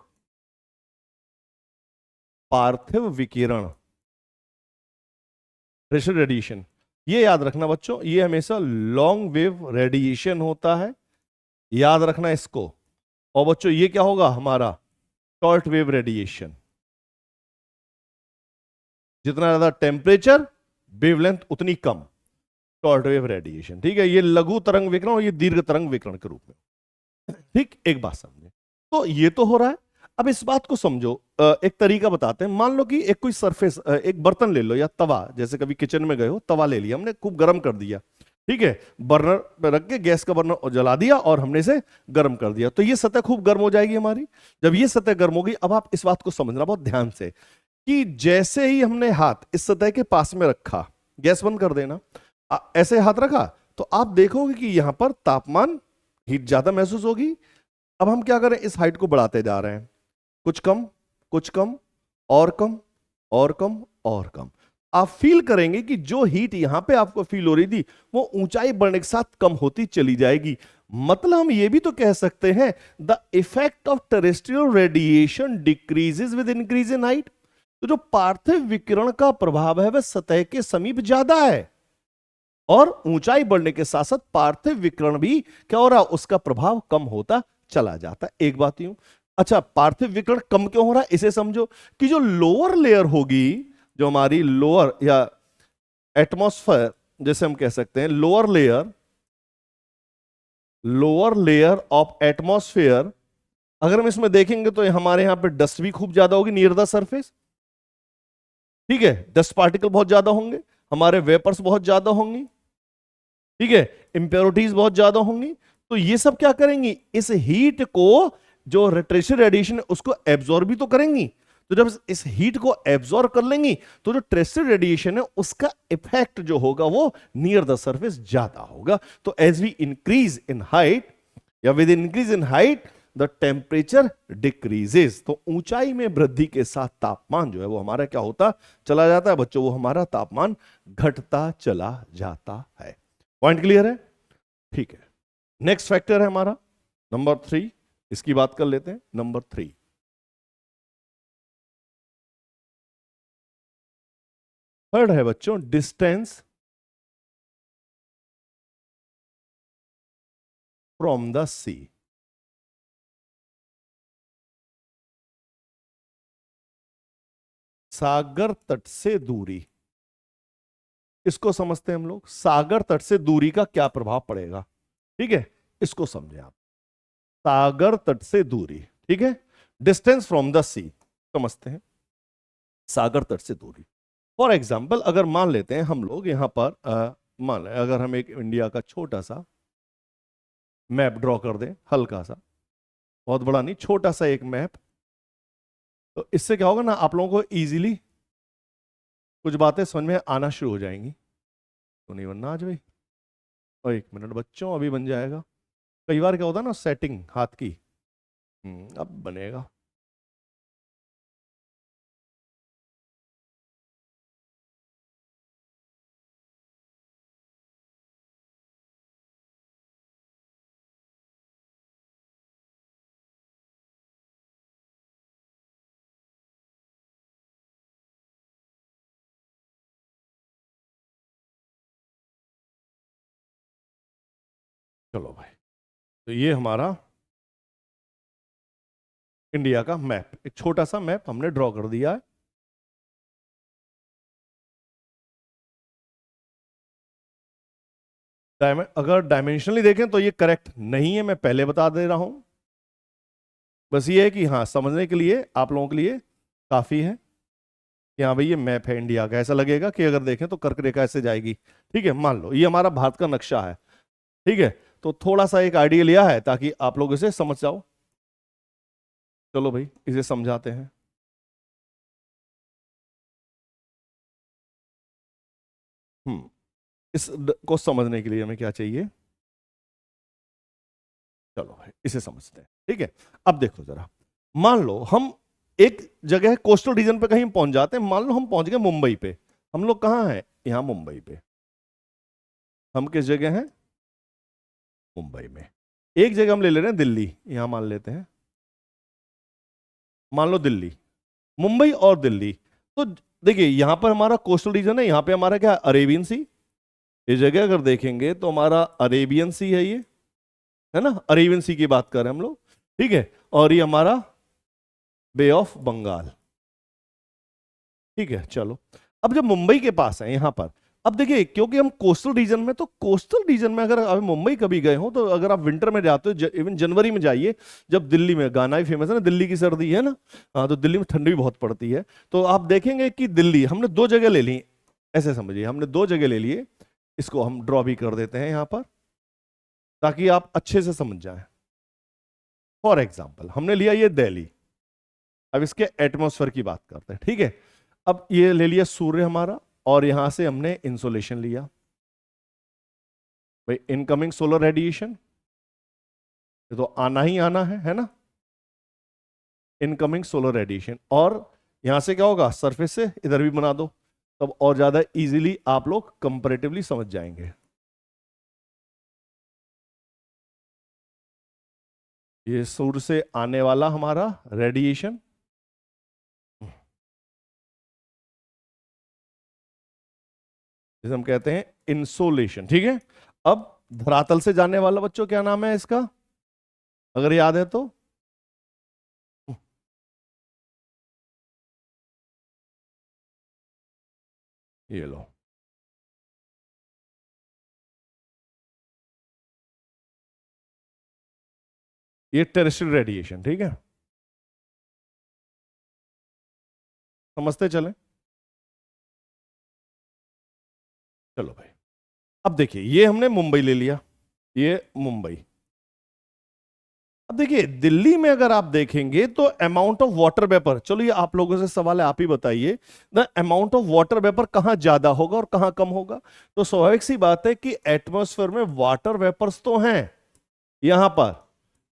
[SPEAKER 1] पार्थिव विकिरण, टेरेस्ट्रियल रेडिएशन। ये याद रखना बच्चों, ये हमेशा लॉन्ग वेव रेडिएशन होता है, याद रखना इसको। और बच्चों ये क्या होगा हमारा? Short wave radiation. जितना ज्यादा टेम्परेचर, वेवलेंथ उतनी कम, शॉर्ट वेव रेडिएशन, ठीक है। ये लघु तरंग विकिरण और ये दीर्घ तरंग विकिरण के रूप में, ठीक। एक बात समझे, तो ये तो हो रहा है। अब इस बात को समझो, एक तरीका बताते हैं। मान लो कि एक कोई सरफेस, एक बर्तन ले लो या तवा, जैसे कभी किचन में गए हो, तवा ले लिया हमने, खूब गर्म कर दिया, ठीक है। बर्नर पे रख के गैस का बर्नर जला दिया और हमने इसे गर्म कर दिया, तो ये सतह खूब गर्म हो जाएगी हमारी। जब ये सतह गर्म होगी, अब आप इस बात को समझना बहुत ध्यान से कि जैसे ही हमने हाथ इस सतह के पास में रखा, गैस बंद कर देना, ऐसे हाथ रखा, तो आप देखोगे कि यहां पर तापमान, हीट ज्यादा महसूस होगी। अब हम क्या करें? इस हाइट को बढ़ाते जा रहे हैं, कुछ कम, कुछ कम, और कम, और कम, और कम। आप फील करेंगे कि जो हीट यहां पे आपको फील हो रही थी, वो ऊंचाई बढ़ने के साथ कम होती चली जाएगी। मतलब हम ये भी तो कह सकते हैं, the effect of terrestrial radiation decreases with increase in height. तो जो पार्थिव विकिरण का प्रभाव है वह सतह के समीप ज्यादा है, और ऊंचाई बढ़ने के साथ साथ पार्थिव विकिरण भी क्या हो रहा है? उसका प्रभाव कम होता चला जाता है। एक बात यूं, अच्छा पार्थिव विकिरण कम क्यों हो रहा है इसे समझो, कि जो लोअर लेयर होगी, जो हमारी लोअर या एटमॉस्फेयर जैसे हम कह सकते हैं, लोअर लेयर ऑफ एटमॉस्फेयर, अगर हम इसमें देखेंगे तो हमारे यहां पे डस्ट भी खूब ज्यादा होगी नियर द सरफेस, ठीक है। डस्ट पार्टिकल बहुत ज्यादा होंगे, हमारे वेपर्स बहुत ज्यादा होंगी, ठीक है, इंप्योरिटीज बहुत ज्यादा होंगी। तो ये सब क्या करेंगी? इस हीट को, जो टेरेस्ट्रियल रेडिएशन है, उसको एब्जॉर्ब भी तो करेंगी। तो जब इस हीट को एब्जॉर्ब कर लेंगी, तो जो टेरेस्ट्रियल रेडिएशन है उसका इफेक्ट जो होगा वो नियर द सरफेस ज्यादा होगा। तो as we increase in height या with increase in height the temperature decreases. तो ऊंचाई में वृद्धि के साथ तापमान जो है वो हमारा क्या होता चला जाता है बच्चों? वो हमारा तापमान घटता चला जाता है। पॉइंट क्लियर है? ठीक है। नेक्स्ट फैक्टर है हमारा नंबर 3, इसकी बात कर लेते हैं। नंबर 3 थर्ड है बच्चों डिस्टेंस फ्रॉम द सी। सागर तट से दूरी, इसको समझते हैं हम लोग। सागर तट से दूरी का क्या प्रभाव पड़ेगा, ठीक है, इसको समझे आप। सागर तट से दूरी, ठीक है, डिस्टेंस फ्रॉम द सी समझते हैं, सागर तट से दूरी। फॉर एग्जाम्पल अगर मान लेते हैं हम लोग यहां पर मान लें अगर हम एक इंडिया का छोटा सा मैप ड्रॉ कर दें, हल्का सा, बहुत बड़ा नहीं, छोटा सा एक मैप, तो इससे क्या होगा ना, आप लोगों को इजीली कुछ बातें समझ में आना शुरू हो जाएंगी। तो नहीं बनना आज भाई? और 1 मिनट बच्चों, अभी बन जाएगा। कई बार क्या होता है ना, सेटिंग हाथ की, अब बनेगा। चलो भाई, तो ये हमारा इंडिया का मैप, एक छोटा सा मैप हमने ड्रॉ कर दिया है। अगर डायमेंशनली देखें तो ये करेक्ट नहीं है, मैं पहले बता दे रहा हूं। बस ये है कि हाँ, समझने के लिए आप लोगों के लिए काफी है कि हाँ भाई ये मैप है इंडिया का। ऐसा लगेगा कि अगर देखें तो कर्क रेखा ऐसे जाएगी, ठीक है। मान लो ये हमारा भारत का नक्शा है, ठीक है। तो थोड़ा सा एक आइडिया लिया है ताकि आप लोग इसे समझ जाओ। चलो भाई इसे समझाते हैं। को समझने के लिए हमें क्या चाहिए, चलो भाई इसे समझते हैं, ठीक है। अब देखो जरा, मान लो हम एक जगह कोस्टल रीजन पे कहीं पहुंच जाते हैं, मान लो हम पहुंच गए मुंबई पे। हम लोग कहाँ हैं, यहां मुंबई पे। हम किस जगह हैं, मुंबई में। एक जगह हम ले ले रहे हैं दिल्ली, यहां मान लेते हैं, मान लो दिल्ली, मुंबई और दिल्ली। तो देखिए यहां पर हमारा कोस्टल रीजन है, यहां पे हमारा क्या, अरेबियन सी। इस जगह अगर देखेंगे तो हमारा अरेबियन सी है, ये है ना, अरेबियन सी की बात कर रहे हैं हम लोग, ठीक है। और ये हमारा बे ऑफ बंगाल, ठीक है। चलो अब जब मुंबई के पास है यहां पर, अब देखिए क्योंकि हम कोस्टल रीजन में, तो कोस्टल रीजन में अगर आप मुंबई कभी गए हो, तो अगर आप विंटर में जाते हो, इवन जनवरी में जाइए, जब दिल्ली में गाना ही फेमस है ना, दिल्ली की सर्दी है ना, हाँ, तो दिल्ली में ठंडी भी बहुत पड़ती है। तो आप देखेंगे कि दिल्ली हमने दो जगह ले ली, ऐसे समझिए हमने दो जगह ले लिए। इसको हम ड्रॉ भी कर देते हैं यहां पर ताकि आप अच्छे से समझ जाएं। फॉर एग्जाम्पल हमने लिया ये दिल्ली, अब इसके एटमॉस्फेयर की बात करते हैं, ठीक है। अब ये ले लिया सूर्य हमारा, और यहां से हमने इंसोलेशन लिया, भाई इनकमिंग सोलर रेडिएशन, ये तो आना ही आना है ना, इनकमिंग सोलर रेडिएशन। और यहां से क्या होगा, सरफेस से इधर भी बना दो, तब और ज्यादा इजीली आप लोग कंपैरेटिवली समझ जाएंगे। ये सूर्य से आने वाला हमारा रेडिएशन, जिसे हम कहते हैं इंसोलेशन, ठीक है। अब धरातल से जाने वाला बच्चों क्या नाम है इसका, अगर याद है तो, ये लो, ये टेरेस्ट्रियल रेडिएशन, ठीक है। समझते चले, चलो भाई। अब देखिए ये हमने मुंबई ले लिया, ये मुंबई। अब देखिए दिल्ली में अगर आप देखेंगे तो अमाउंट ऑफ वाटर वेपर, चलो ये आप लोगों से सवाल है, आप ही बताइए, the amount of water vapour कहां ज्यादा होगा और कहां कम होगा। तो स्वाभाविक सी बात है कि एटमॉस्फेयर में वाटर वेपर्स तो हैं यहां पर,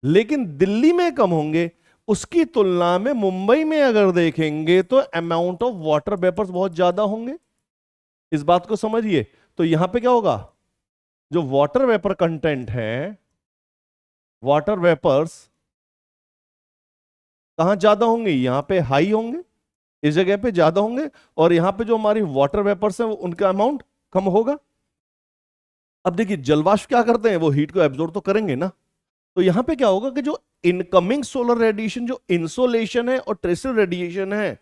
[SPEAKER 1] लेकिन दिल्ली में कम होंगे। उसकी तुलना में मुंबई में अगर देखेंगे तो अमाउंट ऑफ वाटर वेपर्स बहुत ज्यादा होंगे। इस बात को समझिए। तो यहां पे क्या होगा, जो वाटर वेपर कंटेंट है, वाटर वेपर्स कहां ज्यादा होंगे, यहां पे हाई होंगे, इस जगह पे ज्यादा होंगे, और यहां पे जो हमारी वाटर वेपर्स है उनका अमाउंट कम होगा। अब देखिए जलवाष्प क्या करते हैं, वो हीट को एब्जॉर्ब तो करेंगे ना। तो यहां पे क्या होगा कि जो इनकमिंग सोलर रेडिएशन, जो इंसोलेशन है और टेरेस्ट्रियल रेडिएशन है,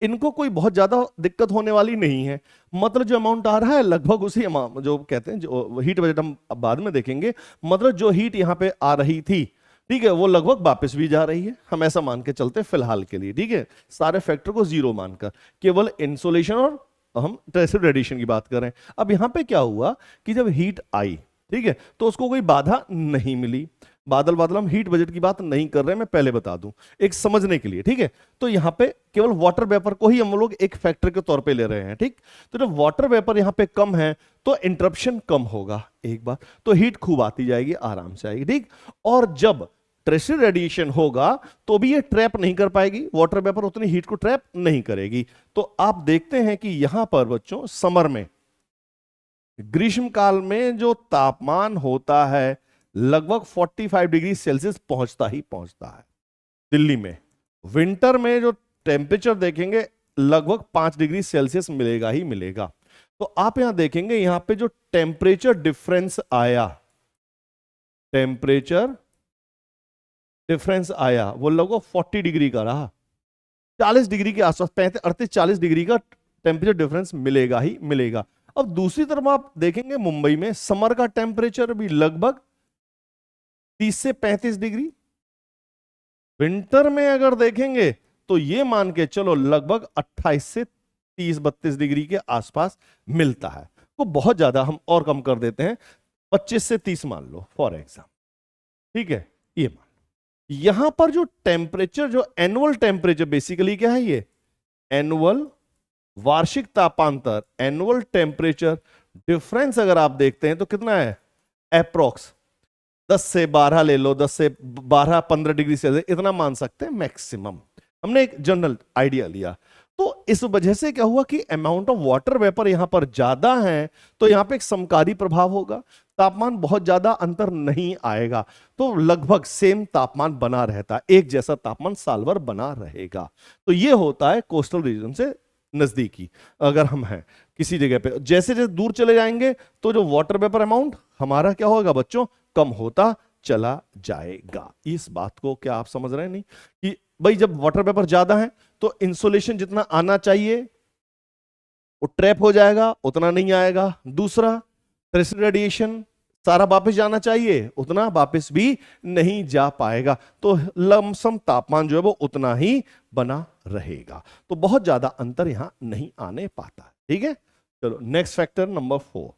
[SPEAKER 1] इनको कोई बहुत ज्यादा दिक्कत होने वाली नहीं है। मतलब जो अमाउंट आ रहा है लगभग उसी अमाउंट, जो कहते हैं जो हीट बजट हम बाद में देखेंगे, मतलब जो हीट यहां पे आ रही थी, ठीक है, वो लगभग वापस भी जा रही है, हम ऐसा मान के चलते हैं फिलहाल के लिए, ठीक है। सारे फैक्टर को जीरो मानकर केवल इंसोलेशन और हम टेरेस्ट्रियल रेडिएशन की बात करें। अब यहां पे क्या हुआ कि जब हीट आई, ठीक है, तो उसको कोई बाधा नहीं मिली। बादल बादल, हम हीट बजट की बात नहीं कर रहे हैं, मैं पहले बता दूं एक समझने के लिए, ठीक है। तो यहां पे केवल वाटर वेपर को ही हम लोग एक फैक्टर के तौर पे ले रहे हैं, ठीक। तो जब वाटर वेपर यहां पे कम है तो इंटरप्शन कम होगा, एक बार तो हीट खूब आती जाएगी, आराम से आएगी, ठीक। और जब टेरेस्ट्रियल रेडिएशन होगा तो भी ये ट्रैप नहीं कर पाएगी, वाटर वेपर उतनी हीट को ट्रैप नहीं करेगी। तो आप देखते हैं कि यहां पर बच्चों समर में, ग्रीष्म काल में जो तापमान होता है लगभग 45 डिग्री सेल्सियस पहुंचता ही पहुंचता है दिल्ली में। विंटर में जो टेम्परेचर देखेंगे लगभग 5 डिग्री सेल्सियस मिलेगा ही मिलेगा। तो आप यहां देखेंगे यहां पे जो टेम्परेचर डिफरेंस आया, टेम्परेचर डिफरेंस आया वो लगभग 40 डिग्री का रहा, 40 डिग्री के आसपास, 38-40 डिग्री का टेम्परेचर डिफरेंस मिलेगा ही मिलेगा। अब दूसरी तरफ आप देखेंगे मुंबई में समर का टेम्परेचर भी लगभग 30 से 35 डिग्री। विंटर में अगर देखेंगे तो ये मान के चलो लगभग 28 से 30-32 डिग्री के आसपास मिलता है। तो बहुत ज्यादा हम और कम कर देते हैं, 25 से 30 मान लो फॉर एग्जाम्पल, ठीक है। ये मान, यहां पर जो टेम्परेचर, जो एनुअल टेम्परेचर बेसिकली क्या है, ये एनुअल वार्षिक तापांतर, एनुअल टेम्परेचर डिफरेंस अगर आप देखते हैं तो कितना है, अप्रोक्स 10 से 12 ले लो, 10 से 12-15 डिग्री सेल्सियस इतना मान सकते हैं मैक्सिमम। हमने एक जनरल आइडिया लिया। तो इस वजह से क्या हुआ कि अमाउंट ऑफ वाटर वेपर यहां पर ज्यादा है, तो यहां पे एक समकारी प्रभाव होगा, तापमान बहुत ज्यादा अंतर नहीं आएगा, तो लगभग सेम तापमान बना रहता है, एक जैसा तापमान साल भर बना रहेगा। तो ये होता है कोस्टल रीजन से नजदीकी अगर हम हैं किसी जगह पे। जैसे जैसे दूर चले जाएंगे तो जो वाटर वेपर अमाउंट हमारा क्या होगा बच्चों, कम होता चला जाएगा। इस बात को क्या आप समझ रहे हैं नहीं कि भाई जब वाटर वेपर ज्यादा है तो इंसोलेशन जितना आना चाहिए वो ट्रैप हो जाएगा, उतना नहीं आएगा। दूसरा, थर्मल रेडिएशन सारा वापस जाना चाहिए, उतना वापस भी नहीं जा पाएगा, तो लमसम तापमान जो है वो उतना ही बना रहेगा। तो बहुत ज्यादा अंतर यहां नहीं आने पाता। ठीक है, चलो नेक्स्ट फैक्टर नंबर 4।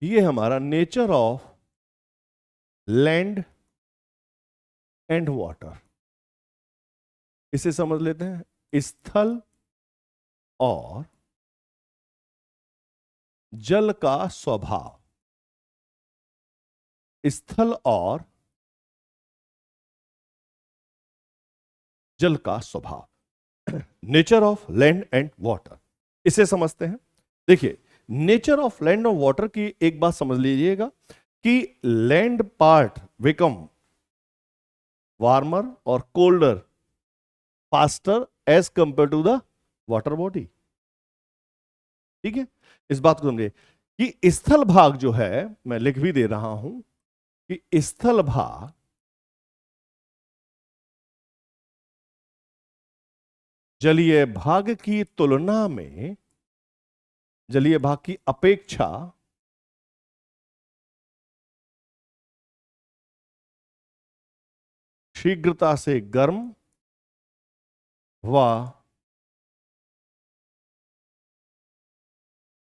[SPEAKER 1] ये हमारा nature of land and water. इसे समझ लेते हैं, स्थल और जल का स्वभाव। स्थल और जल का स्वभाव, nature of land and water, इसे समझते हैं। देखिए, नेचर ऑफ लैंड और वाटर की एक बात समझ लीजिएगा कि लैंड पार्ट बिकम वार्मर और colder faster as compare to the water body. ठीक है, इस बात को समझिए कि स्थल भाग जो है, मैं लिख भी दे रहा हूं कि स्थल भाग जलीय भाग की तुलना में, जलीय भाग की अपेक्षा शीघ्रता से गर्म व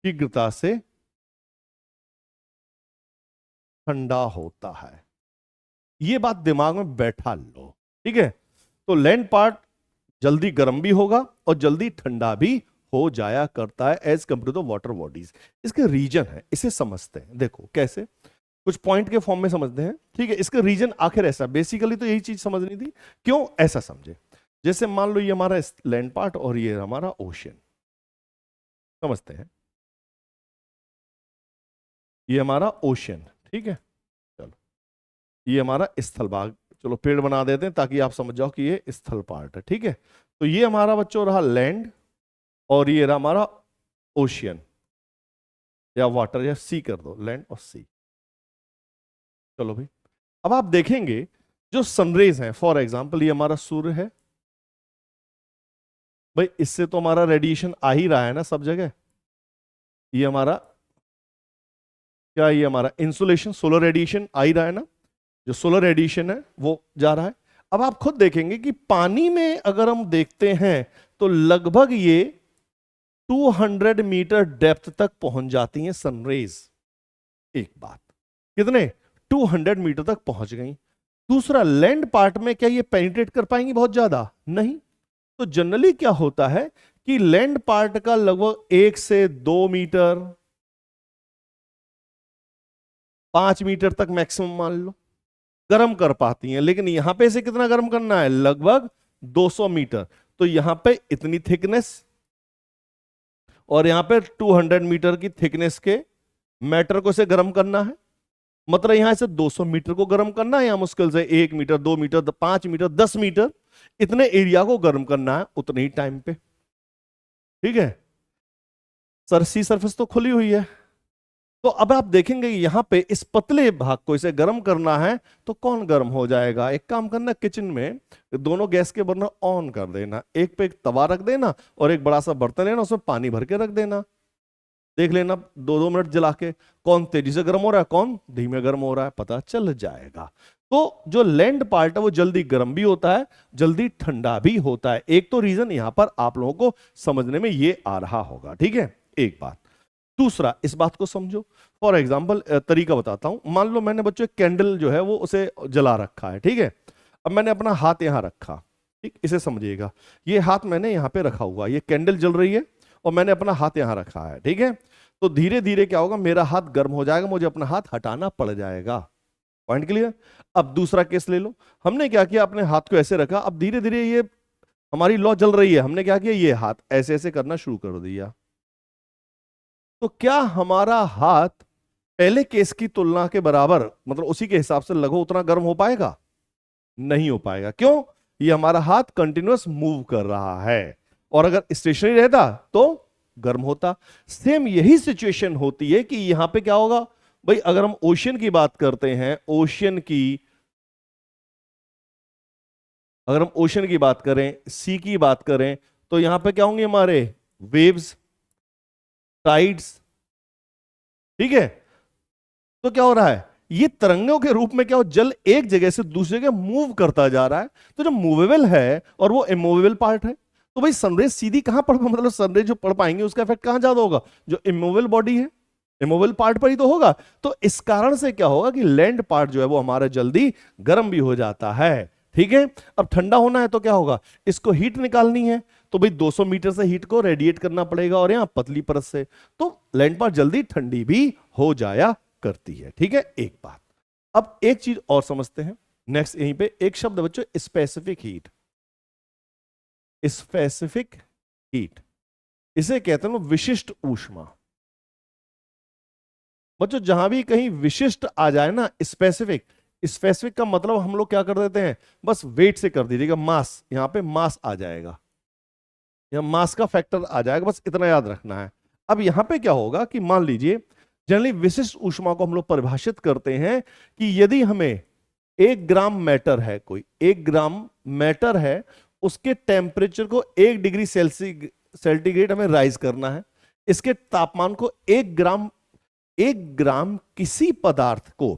[SPEAKER 1] शीघ्रता से ठंडा होता है। यह बात दिमाग में बैठा लो। ठीक है, तो लैंड पार्ट जल्दी गर्म भी होगा और जल्दी ठंडा भी हो जाया करता है as compare to water bodies. इसके रीजन है, इसे समझते हैं। देखो कैसे, कुछ पॉइंट के फॉर्म में समझते हैं। ठीक है, इसका रीजन आखिर ऐसा, बेसिकली तो यही चीज समझनी थी। क्यों ऐसा समझे, जैसे मान लो ये हमारा लैंड पार्ट और ये हमारा ओशियन, समझते हैं, ये हमारा ओशियन। ठीक है, चलो ये हमारा स्थल भाग, चलो पेड़ बना देते हैं ताकि आप समझ जाओ कि ये स्थल पार्ट है। ठीक है, तो ये हमारा बच्चों रहा लैंड और ये रहा हमारा ओशियन या वाटर, या सी कर दो, लैंड और सी। चलो भाई, अब आप देखेंगे जो सनरेज हैं, फॉर एग्जांपल ये हमारा सूर्य है भाई, इससे तो हमारा रेडिएशन आ ही रहा है ना सब जगह। ये हमारा क्या, ये हमारा इंसुलेशन, सोलर रेडिएशन आ ही रहा है ना, जो सोलर रेडिएशन है वो जा रहा है। अब आप खुद देखेंगे कि पानी में अगर हम देखते हैं तो लगभग ये 200 मीटर डेप्थ तक पहुंच जाती हैं सनरेज। एक बात, कितने, 200 मीटर तक पहुंच गई। दूसरा, लैंड पार्ट में क्या ये पेनिट्रेट कर पाएंगी बहुत ज्यादा, नहीं। तो जनरली क्या होता है कि लैंड पार्ट का लगभग 1 से 2 मीटर, 5 मीटर तक मैक्सिमम मान लो गर्म कर पाती हैं। लेकिन यहां पे से कितना गर्म करना है, लगभग 200 मीटर। तो यहां पे इतनी थिकनेस और यहां पे 200 मीटर की थिकनेस के मैटर को से गर्म करना है। मतलब यहां से 200 मीटर को गर्म करना है, या मुश्किल से 1 मीटर, 2 मीटर, 5 मीटर, 10 मीटर, इतने एरिया को गर्म करना है उतने ही टाइम पे। ठीक है, सी सरफेस तो खुली हुई है। तो अब आप देखेंगे यहां पे इस पतले भाग को इसे गर्म करना है तो कौन गर्म हो जाएगा। एक काम करना, किचन में दोनों गैस के बर्नर ऑन कर देना, एक पे एक तवा रख देना और एक बड़ा सा बर्तन लेना, उसमें पानी भर के रख देना। देख लेना 2-2 मिनट जला के कौन तेजी से गर्म हो रहा है, कौन धीमे गर्म हो रहा है, पता चल जाएगा। तो जो लैंड पार्ट है वो जल्दी गर्म भी होता है, जल्दी ठंडा भी होता है। एक तो रीजन यहां पर आप लोगों को समझने में ये आ रहा होगा, ठीक है, एक बात। दूसरा, इस बात को समझो, फॉर एग्जाम्पल तरीका बताता हूं। मान लो मैंने बच्चों कैंडल जो है वो उसे जला रखा है, ठीक है। अब मैंने अपना हाथ यहां रखा, ठीक, इसे समझिएगा। ये हाथ मैंने यहां पे रखा हुआ, ये कैंडल जल रही है और मैंने अपना हाथ यहां रखा है, ठीक है। तो धीरे धीरे क्या होगा, मेरा हाथ गर्म हो जाएगा, मुझे अपना हाथ हटाना पड़ जाएगा। Point clear. अब दूसरा केस ले लो, हमने क्या किया, अपने हाथ को ऐसे रखा, अब धीरे धीरे ये हमारी लौ जल रही है, हमने क्या किया, ये हाथ ऐसे ऐसे करना शुरू कर दिया। तो क्या हमारा हाथ पहले केस की तुलना के बराबर, मतलब उसी के हिसाब से लगो उतना गर्म हो पाएगा? नहीं हो पाएगा। क्यों? ये हमारा हाथ कंटिन्यूअस मूव कर रहा है, और अगर स्टेशनरी रहता तो गर्म होता। सेम यही सिचुएशन होती है कि यहां पे क्या होगा भाई, अगर हम ओशियन की बात करते हैं, ओशियन की, अगर हम ओशन की बात करें, सी की बात करें, तो यहां पे क्या होंगे हमारे वेव्स, टाइड्स, ठीक है। तो क्या हो रहा है, ये तरंगों के रूप में क्या हो, जल एक जगह से दूसरी जगह मूव करता जा रहा है। तो जो मूवेबल है और वो इमूवेबल पार्ट है, तो भाई सनरेज सीधी कहां पड़, मतलब सनरेज जो पड़ पाएंगे उसका इफेक्ट कहां ज्यादा होगा, जो इमूवेबल बॉडी है, इमूवेबल पार्ट पर ही तो होगा। तो इस कारण से क्या होगा कि लैंड पार्ट जो है वो हमारा जल्दी गर्म भी हो जाता है, ठीक है। अब ठंडा होना है तो क्या होगा, इसको हीट निकालनी है, तो भाई 200 मीटर से हीट को रेडिएट करना पड़ेगा, और यहां पतली परत से, तो लैंड पार्ट जल्दी ठंडी भी हो जाया करती है, ठीक है, एक बात। अब एक चीज और समझते हैं, नेक्स्ट यहीं पे एक शब्द बच्चों, स्पेसिफिक हीट। स्पेसिफिक हीट, इसे कहते हैं विशिष्ट ऊष्मा। बच्चों जहां भी कहीं विशिष्ट आ जाए ना, स्पेसिफिक, स्पेसिफिक का मतलब हम लोग क्या कर देते हैं, बस वेट से कर दीजिएगा, मास, यहां पे मास आ जाएगा, यहां मास का फैक्टर आ जाएगा, बस इतना याद रखना है। अब यहां पे क्या होगा कि मान लीजिए जनरली विशिष्ट ऊष्मा को हम लोग परिभाषित करते हैं कि यदि हमें 1 ग्राम मैटर है, कोई 1 ग्राम मैटर है, उसके टेम्परेचर को 1 डिग्री सेंटीग्रेड हमें राइज करना है, इसके तापमान को 1 ग्राम, 1 ग्राम किसी पदार्थ को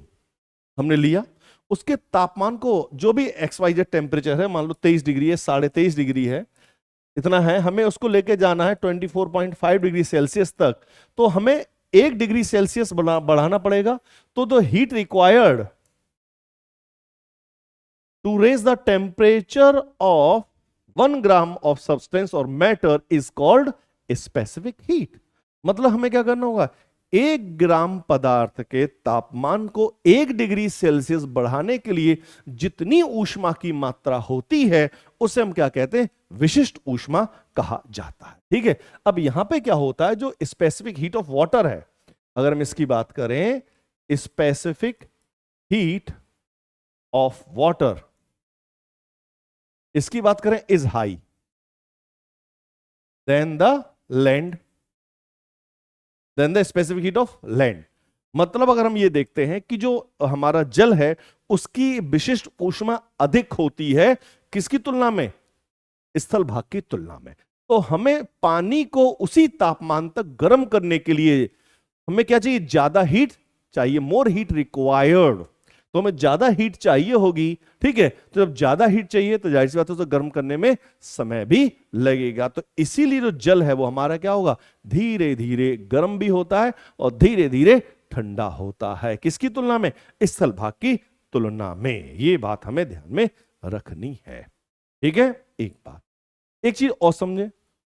[SPEAKER 1] हमने लिया, उसके तापमान को जो भी XYZ टेम्परेचर है, मान लो 23 डिग्री है, 23.5 डिग्री है, इतना है, हमें उसको लेके जाना है 24.5 डिग्री सेल्सियस तक, तो हमें 1 डिग्री सेल्सियस बढ़ाना पड़ेगा। तो the heat required to raise the temperature of 1 gram of substance और matter is called specific heat. मतलब हमें क्या करना होगा, 1 ग्राम पदार्थ के तापमान को 1 डिग्री सेल्सियस बढ़ाने के लिए जितनी ऊष्मा की मात्रा होती है उसे हम क्या कहते हैं, विशिष्ट ऊष्मा कहा जाता है, ठीक है। अब यहां पे क्या होता है, जो स्पेसिफिक हीट ऑफ वाटर है, अगर हम इसकी बात करें, स्पेसिफिक हीट ऑफ वाटर, इसकी बात करें, is high than the land, than the specific heat of land. मतलब अगर हम ये देखते हैं कि जो हमारा जल है उसकी विशिष्ट ऊष्मा अधिक होती है, किसकी तुलना में, स्थल भाग की तुलना में। तो हमें पानी को उसी तापमान तक गर्म करने के लिए हमें क्या चाहिए, ज्यादा हीट चाहिए, मोर हीट रिक्वायर्ड। तो हमें ज्यादा हीट चाहिए होगी, ठीक है। तो जब ज्यादा हीट चाहिए तो जाहिर सी बात है उसे गर्म करने में समय भी लगेगा। तो इसीलिए जो जल है वो हमारा क्या होगा, धीरे धीरे गर्म भी होता है और धीरे धीरे ठंडा होता है, किसकी तुलना में, स्थल भाग की तुलना में। ये बात हमें ध्यान में रखनी है, ठीक है, एक बात। एक चीज और समझे,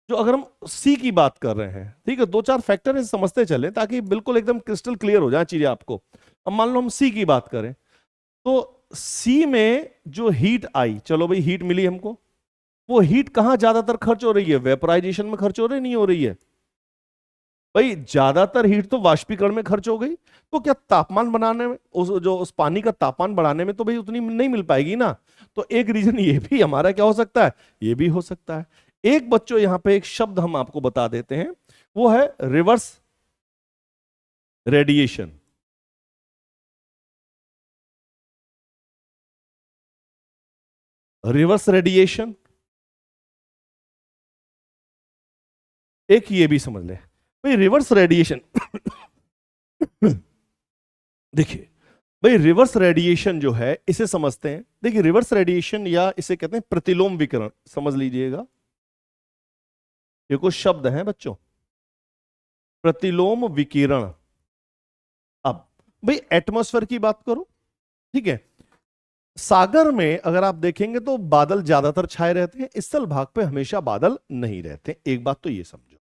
[SPEAKER 1] जो अगर हम सी की बात कर रहे हैं, ठीक है, 2-4 फैक्टर है समझते चले ताकि बिल्कुल एकदम क्रिस्टल क्लियर हो जाए चीजें आपको। अब मान लो हम सी की बात करें, तो सी में जो हीट आई, चलो भाई हीट मिली हमको, वो हीट कहां ज्यादातर खर्च हो रही है, वेपराइजेशन में खर्च हो रही, नहीं हो रही है भाई, ज्यादातर हीट तो वाष्पीकरण में खर्च हो गई। तो क्या तापमान बनाने में, उस पानी का तापमान बढ़ाने में तो भाई उतनी नहीं मिल पाएगी ना। तो एक रीजन ये भी हमारा क्या हो सकता है, ये भी हो सकता है। एक बच्चों यहां पे एक शब्द हम आपको बता देते हैं, वो है रिवर्स रेडिएशन। रिवर्स रेडिएशन, एक ये भी समझ ले भाई, रिवर्स रेडिएशन देखिए, भाई रिवर्स रेडिएशन जो है इसे समझते हैं। देखिए रिवर्स रेडिएशन या इसे कहते हैं प्रतिलोम विकिरण, समझ लीजिएगा। ये कुछ शब्द हैं बच्चों, प्रतिलोम विकिरण। अब भाई एटमॉस्फेयर की बात करो, ठीक है, सागर में अगर आप देखेंगे तो बादल ज्यादातर छाए रहते हैं, स्थल भाग पे हमेशा बादल नहीं रहते। एक बात तो ये समझो।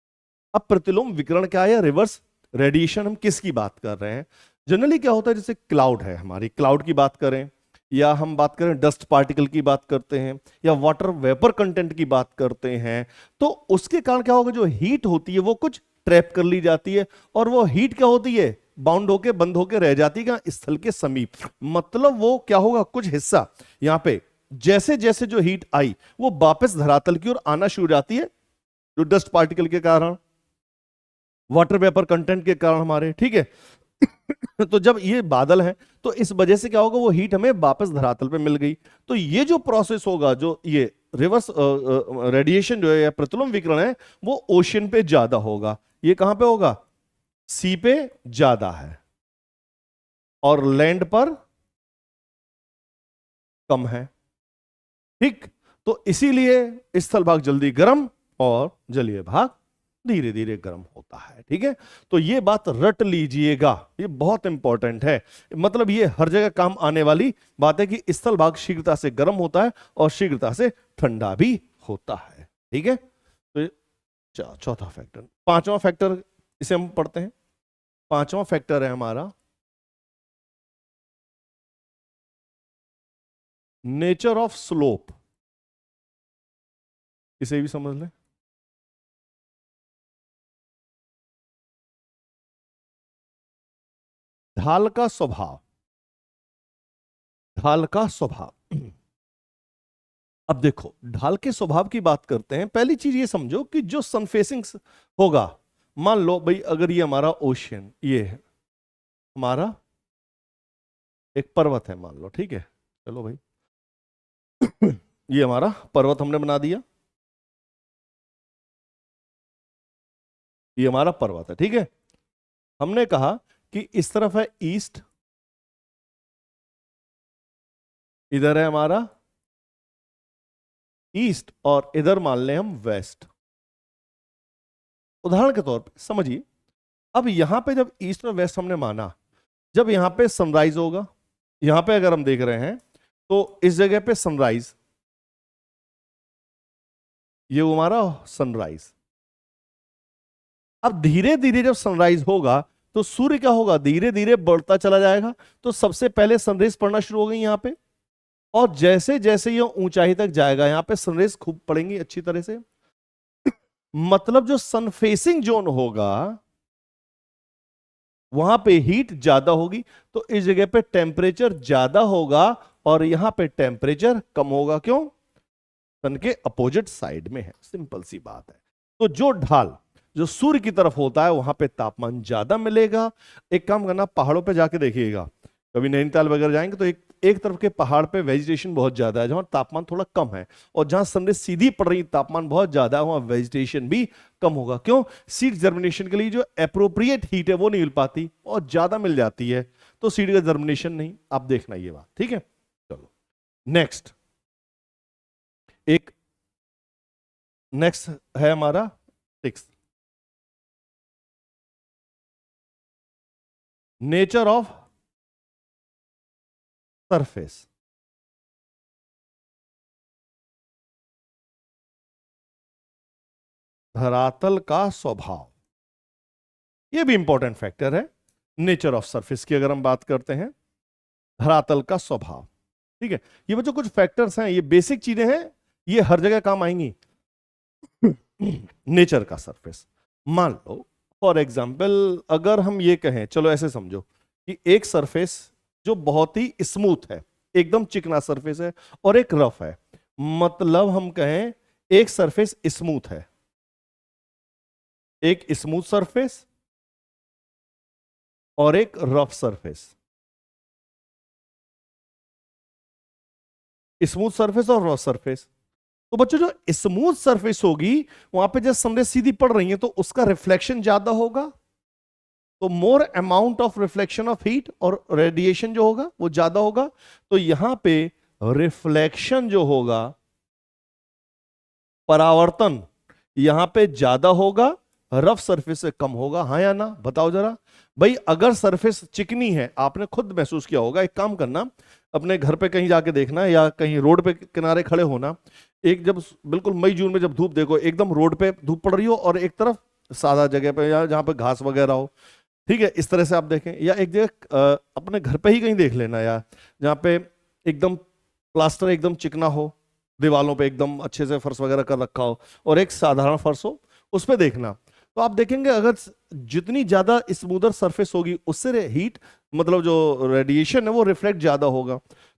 [SPEAKER 1] अब प्रतिलोम विकिरण क्या है, रिवर्स रेडिएशन, हम किसकी बात कर रहे हैं? जनरली क्या होता है, जैसे क्लाउड है हमारी, क्लाउड की बात करें, या हम बात करें डस्ट पार्टिकल की बात करते हैं, या वाटर वेपर कंटेंट की बात करते हैं, तो उसके कारण क्या होगा, जो हीट होती है वो कुछ ट्रैप कर ली जाती है, और वो हीट क्या होती है, बाउंड होके बंद होके रह जाती है स्थल के समीप। मतलब वो क्या होगा, कुछ हिस्सा यहां पे जैसे जैसे जो हीट आई वो वापस धरातल की ओर आना शुरू हो जाती है, जो डस्ट पार्टिकल के कारण, वाटर वेपर कंटेंट के कारण हमारे, ठीक है। तो जब ये बादल है तो इस वजह से क्या होगा, वो हीट हमें वापस धरातल पे मिल गई। तो ये जो प्रोसेस होगा, जो ये रिवर्स रेडिएशन जो है या प्रतिलोम विकिरण है, वो ओशियन पे ज्यादा होगा। ये कहां पे होगा, सी पे ज्यादा है, और लैंड पर कम है, ठीक। तो इसीलिए स्थल भाग जल्दी गर्म और जलीय भाग धीरे धीरे गर्म होता है, ठीक है। तो ये बात रट लीजिएगा, ये बहुत इंपॉर्टेंट है। मतलब ये हर जगह काम आने वाली बात है कि स्थल भाग शीघ्रता से गर्म होता है और शीघ्रता से ठंडा भी होता है, ठीक है। तो चौथा फैक्टर, पांचवा फैक्टर इसे हम पढ़ते हैं। पांचवा फैक्टर है हमारा नेचर ऑफ स्लोप। इसे भी समझ लें। ढाल का स्वभाव, ढाल का स्वभाव। अब देखो ढाल के स्वभाव की बात करते हैं। पहली चीज ये समझो कि जो सन फेसिंग होगा, मान लो भाई अगर ये हमारा ओशियन, ये है हमारा एक पर्वत है मान लो, ठीक है, चलो भाई ये हमारा पर्वत हमने बना दिया, ये हमारा पर्वत है, ठीक है। हमने कहा कि इस तरफ है ईस्ट, इधर है हमारा ईस्ट, और इधर मान लें हम वेस्ट। उदाहरण के तौर पे समझिए, अब यहां पे जब ईस्ट और वेस्ट हमने माना, जब यहां पे सनराइज होगा, यहां पे अगर हम देख रहे हैं तो इस जगह पे सनराइज, ये हमारा सनराइज। अब धीरे धीरे जब सनराइज होगा तो सूर्य क्या होगा, धीरे धीरे बढ़ता चला जाएगा। तो सबसे पहले सनरेज पड़ना शुरू हो गई यहां पे, और जैसे जैसे ये ऊंचाई तक जाएगा यहां पे सनरेज खूब पड़ेंगी अच्छी तरह से। मतलब जो सन फेसिंग जोन होगा वहां पे हीट ज्यादा होगी, तो इस जगह पे टेम्परेचर ज्यादा होगा और यहां पे टेम्परेचर कम होगा। क्यों? सन के अपोजिट साइड में है, सिंपल सी बात है। तो जो ढाल जो सूर्य की तरफ होता है वहां पे तापमान ज्यादा मिलेगा। एक काम करना, पहाड़ों पे जाके देखिएगा, कभी नैनीताल वगैरह जाएंगे तो एक तरफ के पहाड़ पे वेजिटेशन बहुत ज्यादा है, जहां तापमान थोड़ा कम है, और जहां सनरेज सीधी पड़ रही तापमान बहुत ज्यादा है, वहां वेजिटेशन भी कम होगा। क्यों? सीड जर्मिनेशन के लिए जो एप्रोप्रिएट हीट है वो नहीं मिल पाती, और ज्यादा मिल जाती है तो सीड का जर्मिनेशन नहीं। आप देखना ये बात, ठीक है। चलो नेक्स्ट, एक नेक्स्ट है हमारा 6, नेचर ऑफ सरफेस। धरातल का स्वभाव, यह भी इंपॉर्टेंट फैक्टर है। नेचर ऑफ सरफेस की अगर हम बात करते हैं, धरातल का स्वभाव, ठीक है। ये बच्चों कुछ फैक्टर्स हैं, ये बेसिक चीजें हैं, ये हर जगह काम आएंगी। नेचर का सरफेस, मान लो फॉर एग्जाम्पल अगर हम ये कहें, चलो ऐसे समझो कि एक सरफेस जो बहुत ही स्मूथ है, एकदम चिकना सरफेस है, और एक रफ है। मतलब हम कहें एक सरफेस स्मूथ है, एक स्मूथ सरफेस और एक रफ सरफेस। स्मूथ सरफेस और रफ सरफेस। तो बच्चों जो स्मूथ सरफेस होगी वहां पे जब सनरेज सीधी पड़ रही है तो उसका रिफ्लेक्शन ज्यादा होगा, तो more amount of reflection of heat और रेडिएशन जो होगा वो ज्यादा होगा, तो यहां पे रिफ्लेक्शन जो होगा, परावर्तन यहां पे ज्यादा होगा, रफ सरफेस से कम होगा। हाँ या ना, बताओ जरा भाई। अगर सरफेस चिकनी है, आपने खुद महसूस किया होगा, एक काम करना, अपने घर पे कहीं जाके देखना या कहीं रोड पे किनारे खड़े होना, एक जब बिल्कुल मई जून में जब धूप देखो, एकदम रोड पे धूप पड़ रही हो और एक तरफ सादा जगह पे या जहां पे घास वगैरह हो, ठीक है, इस तरह से आप देखें, या एक जगह अपने घर पे ही कहीं देख लेना, या जहाँ पे एकदम प्लास्टर एकदम चिकना हो, दीवालों पे एकदम अच्छे से फर्श वगैरह कर रखा हो, और एक साधारण फर्श हो, उस पे देखना, तो आप देखेंगे अगर जितनी ज्यादा स्मूदर सरफेस होगी उससे हीट मतलब जो रेडिएशन है वो रिफ्लेक्ट ज्यादा होगा,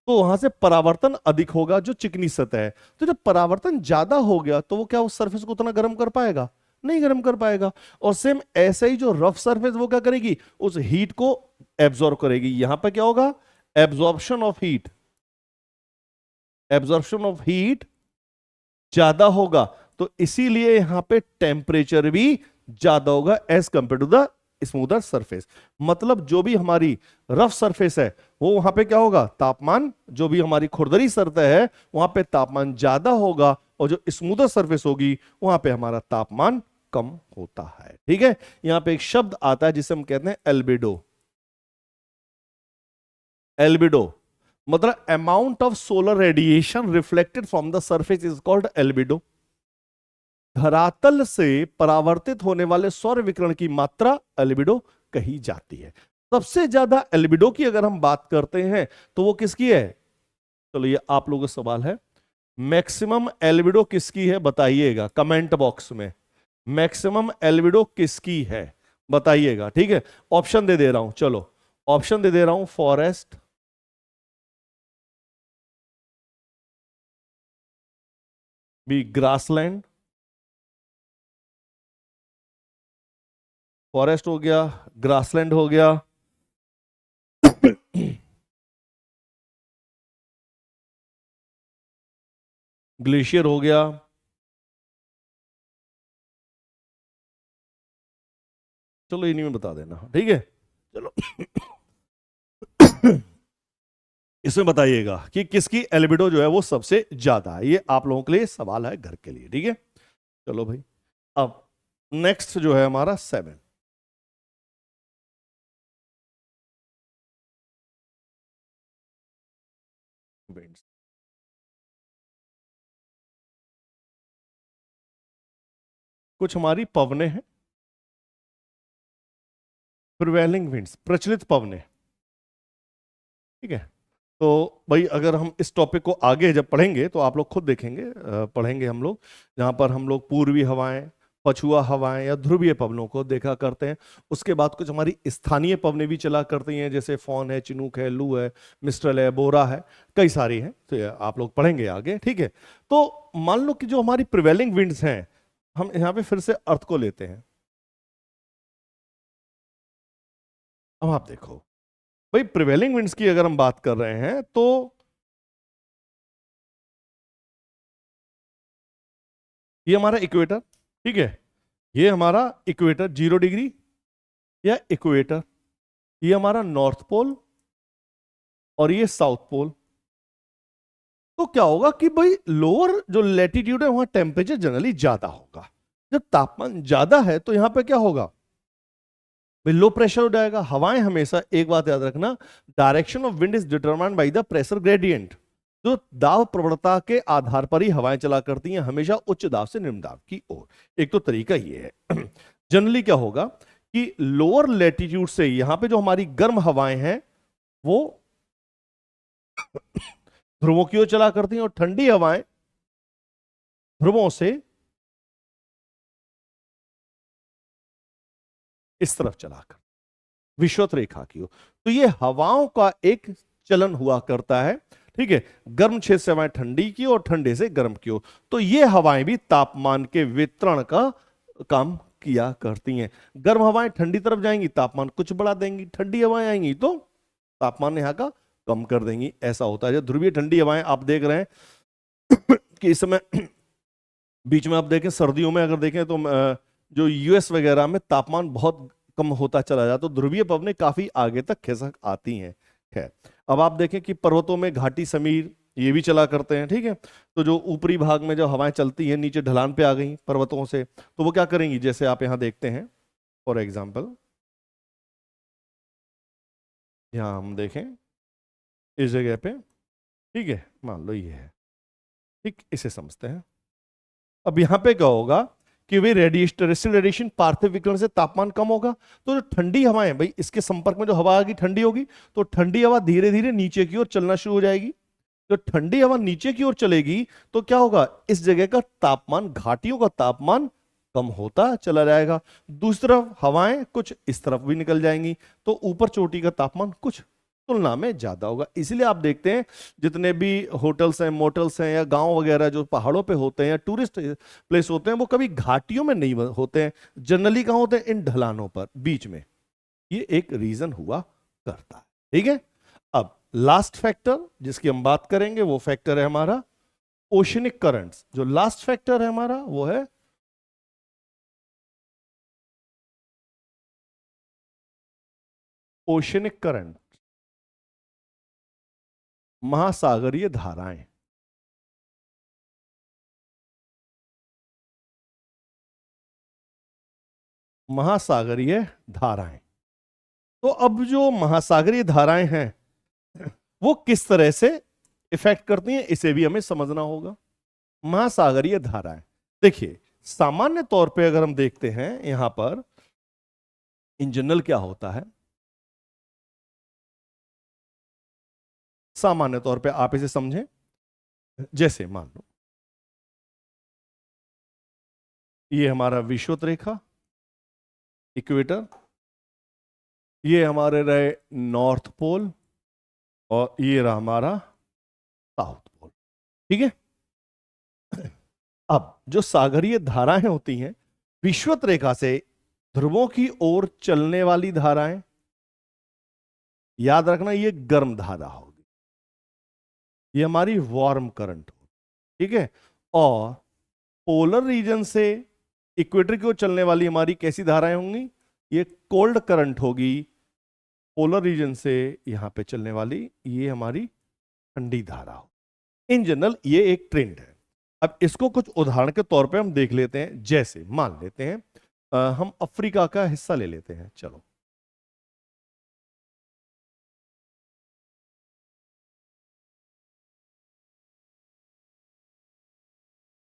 [SPEAKER 1] तो वहां से परावर्तन अधिक होगा जो चिकनी सतह है। तो जब परावर्तन ज्यादा हो गया तो वो क्या उस सरफेस को उतना गर्म कर पाएगा? नहीं गर्म कर पाएगा। और सेम ऐसे ही जो रफ सरफेस वो क्या करेगी, उस हीट को एब्जॉर्ब करेगी। यहां पर क्या होगा, absorption of heat, absorption of heat ज्यादा होगा, तो इसीलिए यहां पे टेम्परेचर भी ज्यादा होगा as compare to the smoother surface. मतलब जो भी हमारी रफ सरफेस है वो वहां पे क्या होगा, तापमान, जो भी हमारी खुरदरी सतह है वहां पे तापमान ज्यादा होगा, और जो स्मूदर सरफेस होगी वहां पे हमारा तापमान कम होता है। ठीक है, यहां पे एक शब्द आता है जिसे हम कहते हैं एल्बिडो। एल्बिडो मतलब amount of solar radiation reflected from the surface is called albedo. धरातल से परावर्तित होने वाले सौर विकिरण की मात्रा एल्बिडो कही जाती है। सबसे ज्यादा एल्बिडो की अगर हम बात करते हैं तो वो किसकी है? चलो ये आप लोगों का सवाल है, मैक्सिमम एल्बिडो किसकी है बताइएगा कमेंट बॉक्स में। मैक्सिमम एल्बिडो किसकी है बताइएगा। ठीक है, ऑप्शन दे रहा हूं, चलो ऑप्शन दे रहा हूं। फॉरेस्ट, बी ग्रासलैंड, फॉरेस्ट हो गया, ग्रासलैंड हो गया, ग्लेशियर हो गया, चलो इन्हीं में बता देना। ठीक है, चलो इसमें बताइएगा कि किसकी एल्बिडो जो है वो सबसे ज्यादा है। ये आप लोगों के लिए सवाल है घर के लिए। ठीक है, चलो भाई, अब नेक्स्ट जो है हमारा 7। कुछ हमारी पवने हैं, प्रिवेलिंग विंड्स, प्रचलित पवने। ठीक है, तो भाई अगर हम इस टॉपिक को आगे जब पढ़ेंगे तो आप लोग खुद देखेंगे, पढ़ेंगे हम लोग, जहां पर हम लोग पूर्वी हवाएं, पछुआ हवाएं या ध्रुवीय पवनों को देखा करते हैं। उसके बाद कुछ हमारी स्थानीय पवनें भी चला करती हैं, जैसे फौन है, चिनूक है, लू है, मिस्ट्रल है, बोरा है, कई सारी हैं, तो ये आप लोग पढ़ेंगे आगे। ठीक है, तो मान लो कि जो हमारी प्रिवेलिंग विंड्स हैं, हम यहाँ पे फिर से अर्थ को लेते हैं। अब आप देखो भाई, प्रिवेलिंग विंड्स की अगर हम बात कर रहे हैं तो ये हमारा इक्वेटर, ठीक है, ये हमारा इक्वेटर 0 डिग्री या इक्वेटर, ये हमारा नॉर्थ पोल और ये साउथ पोल। तो क्या होगा कि भाई लोअर जो लैटिट्यूड है वहां टेम्परेचर जनरली ज्यादा होगा। जब तापमान ज्यादा है तो यहां पे क्या होगा भाई, लो प्रेशर हो जाएगा। हवाएं हमेशा एक बात याद रखना, direction of wind is determined by the pressure gradient. जो दाब प्रवणता के आधार पर ही हवाएं चला करती हैं, हमेशा उच्च दाब से निम्न दाब की ओर। एक तो तरीका ये है। जनरली क्या होगा कि लोअर लैटिट्यूड से यहां पे जो हमारी गर्म हवाएं हैं वो ध्रुवों की ओर चला करती हैं, और ठंडी हवाएं ध्रुवों से इस तरफ चलाकर विषुवत रेखा की ओर। तो ये हवाओं का एक चलन हुआ करता है। ठीक है, गर्म क्षेत्र से हवाएं ठंडी की और ठंडे से गर्म की ओर। तो ये हवाएं भी तापमान के वितरण का काम किया करती हैं। गर्म हवाएं ठंडी तरफ जाएंगी, तापमान कुछ बढ़ा देंगी, ठंडी हवाएं आएंगी तो तापमान यहां का कम कर देंगी। ऐसा होता है। जो ध्रुवीय ठंडी हवाएं आप देख रहे हैं कि इस समय बीच में आप देखें सर्दियों में अगर देखें तो जो यूएस वगैरह में तापमान बहुत कम होता चला जाता, तो ध्रुवीय पवनें काफी आगे तक खिसक आती हैं। खैर, अब आप देखें कि पर्वतों में घाटी समीर ये भी चला करते हैं, ठीक है। तो जो ऊपरी भाग में जो हवाएं चलती हैं, नीचे ढलान पे आ गई पर्वतों से, तो वो क्या करेंगी, जैसे आप यहां देखते हैं फॉर एग्जाम्पल, यहां हम देखें इस जगह पे, ठीक है, मान लो ये है, ठीक, इसे समझते हैं। अब यहां पे क्या होगा कि वे टेरेस्ट्रियल रेडिएशन, पार्थिव विकिरण से तापमान कम होगा, तो जो ठंडी हवाएं, भाई इसके संपर्क में जो हवा आएगी ठंडी होगी, तो ठंडी हवा धीरे धीरे नीचे की ओर चलना शुरू हो जाएगी। तो ठंडी हवा नीचे की ओर चलेगी तो क्या होगा, इस जगह का तापमान, घाटियों का तापमान कम होता चला जाएगा। दूसरी तरफ हवाएं कुछ इस तरफ भी निकल जाएंगी, तो ऊपर चोटी का तापमान कुछ तुलना में ज्यादा होगा। इसलिए आप देखते हैं जितने भी होटल्स हैं, मोटल्स हैं, या गांव वगैरह जो पहाड़ों पे होते हैं या टूरिस्ट प्लेस होते हैं, वो कभी घाटियों में नहीं होते हैं, जनरली कहां होते हैं, इन ढलानों पर बीच में। ये एक रीजन हुआ करता है, ठीक है। अब लास्ट फैक्टर जिसकी हम बात करेंगे वो फैक्टर है हमारा ओशनिक करंट्स। जो लास्ट फैक्टर है हमारा वो है ओशनिक करंट, महासागरीय धाराएं। महासागरीय धाराएं, तो अब जो महासागरीय धाराएं हैं वो किस तरह से इफेक्ट करती हैं, इसे भी हमें समझना होगा। महासागरीय धाराएं, देखिए सामान्य तौर पे अगर हम देखते हैं यहां पर इन जनरल क्या होता है, सामान्य तौर पे आप इसे समझें, जैसे मान लो ये हमारा विषुवत रेखा, इक्वेटर, ये हमारे रहे नॉर्थ पोल, और ये रहा हमारा साउथ पोल, ठीक है। अब जो सागरीय धाराएं होती हैं, विषुवत रेखा से ध्रुवों की ओर चलने वाली धाराएं, याद रखना ये गर्म धारा होगी, ये हमारी वार्म करंट होगी, ठीक है। और पोलर रीजन से इक्वेटर की ओर चलने वाली हमारी कैसी धाराएं होंगी, ये कोल्ड करंट होगी। पोलर रीजन से यहां पे चलने वाली ये हमारी ठंडी धारा हो। इन जनरल ये एक ट्रेंड है। अब इसको कुछ उदाहरण के तौर पे हम देख लेते हैं, जैसे मान लेते हैं हम अफ्रीका का हिस्सा ले लेते हैं, चलो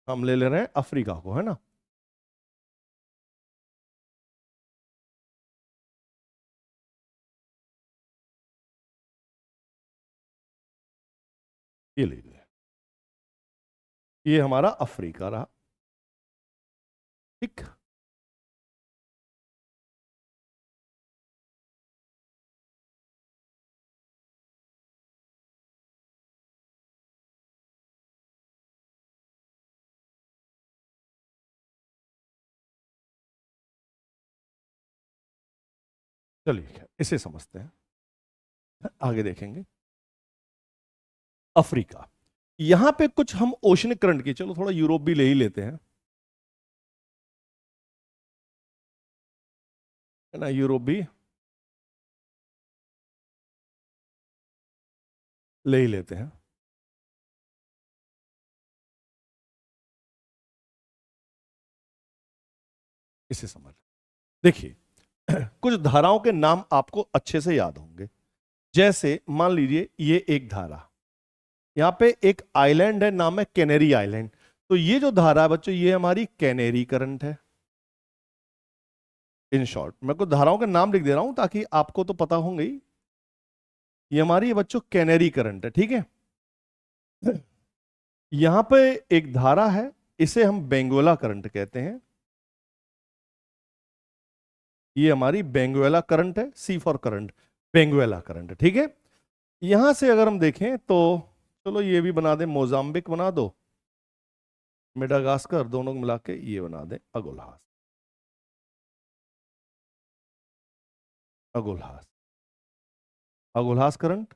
[SPEAKER 1] हम ले ले रहे हैं अफ्रीका को, है ना। ये ले लिया, ये हमारा अफ्रीका रहा, ठीक। चलिए इसे समझते हैं, आगे देखेंगे। अफ्रीका, यहां पे कुछ हम ओशनिक करंट की, चलो थोड़ा यूरोप भी ले ही लेते हैं, है ना, यूरोप भी ले ही लेते हैं। इसे समझ, देखिए कुछ धाराओं के नाम आपको अच्छे से याद होंगे। जैसे मान लीजिए ये एक धारा, यहां पे एक आइलैंड है, नाम है कैनेरी आइलैंड, तो ये जो धारा है बच्चों, ये हमारी कैनेरी करंट है। इन शॉर्ट मैं कुछ धाराओं के नाम लिख दे रहा हूं ताकि आपको तो पता होंगे ही। ये हमारी बच्चों कैनेरी करंट है, ठीक है। यहां पे एक धारा है, इसे हम बेंगोला करंट कहते हैं। ये हमारी बेंगुएला करंट है, सी फॉर करंट, बेंगुएला करंट, ठीक है। यहां से अगर हम देखें तो चलो ये भी बना दें, मोजाम्बिक बना दो, मेडागास्कर, दोनों को मिला के ये बना दें अगोलहास, अगोलहास, अगोलहास करंट,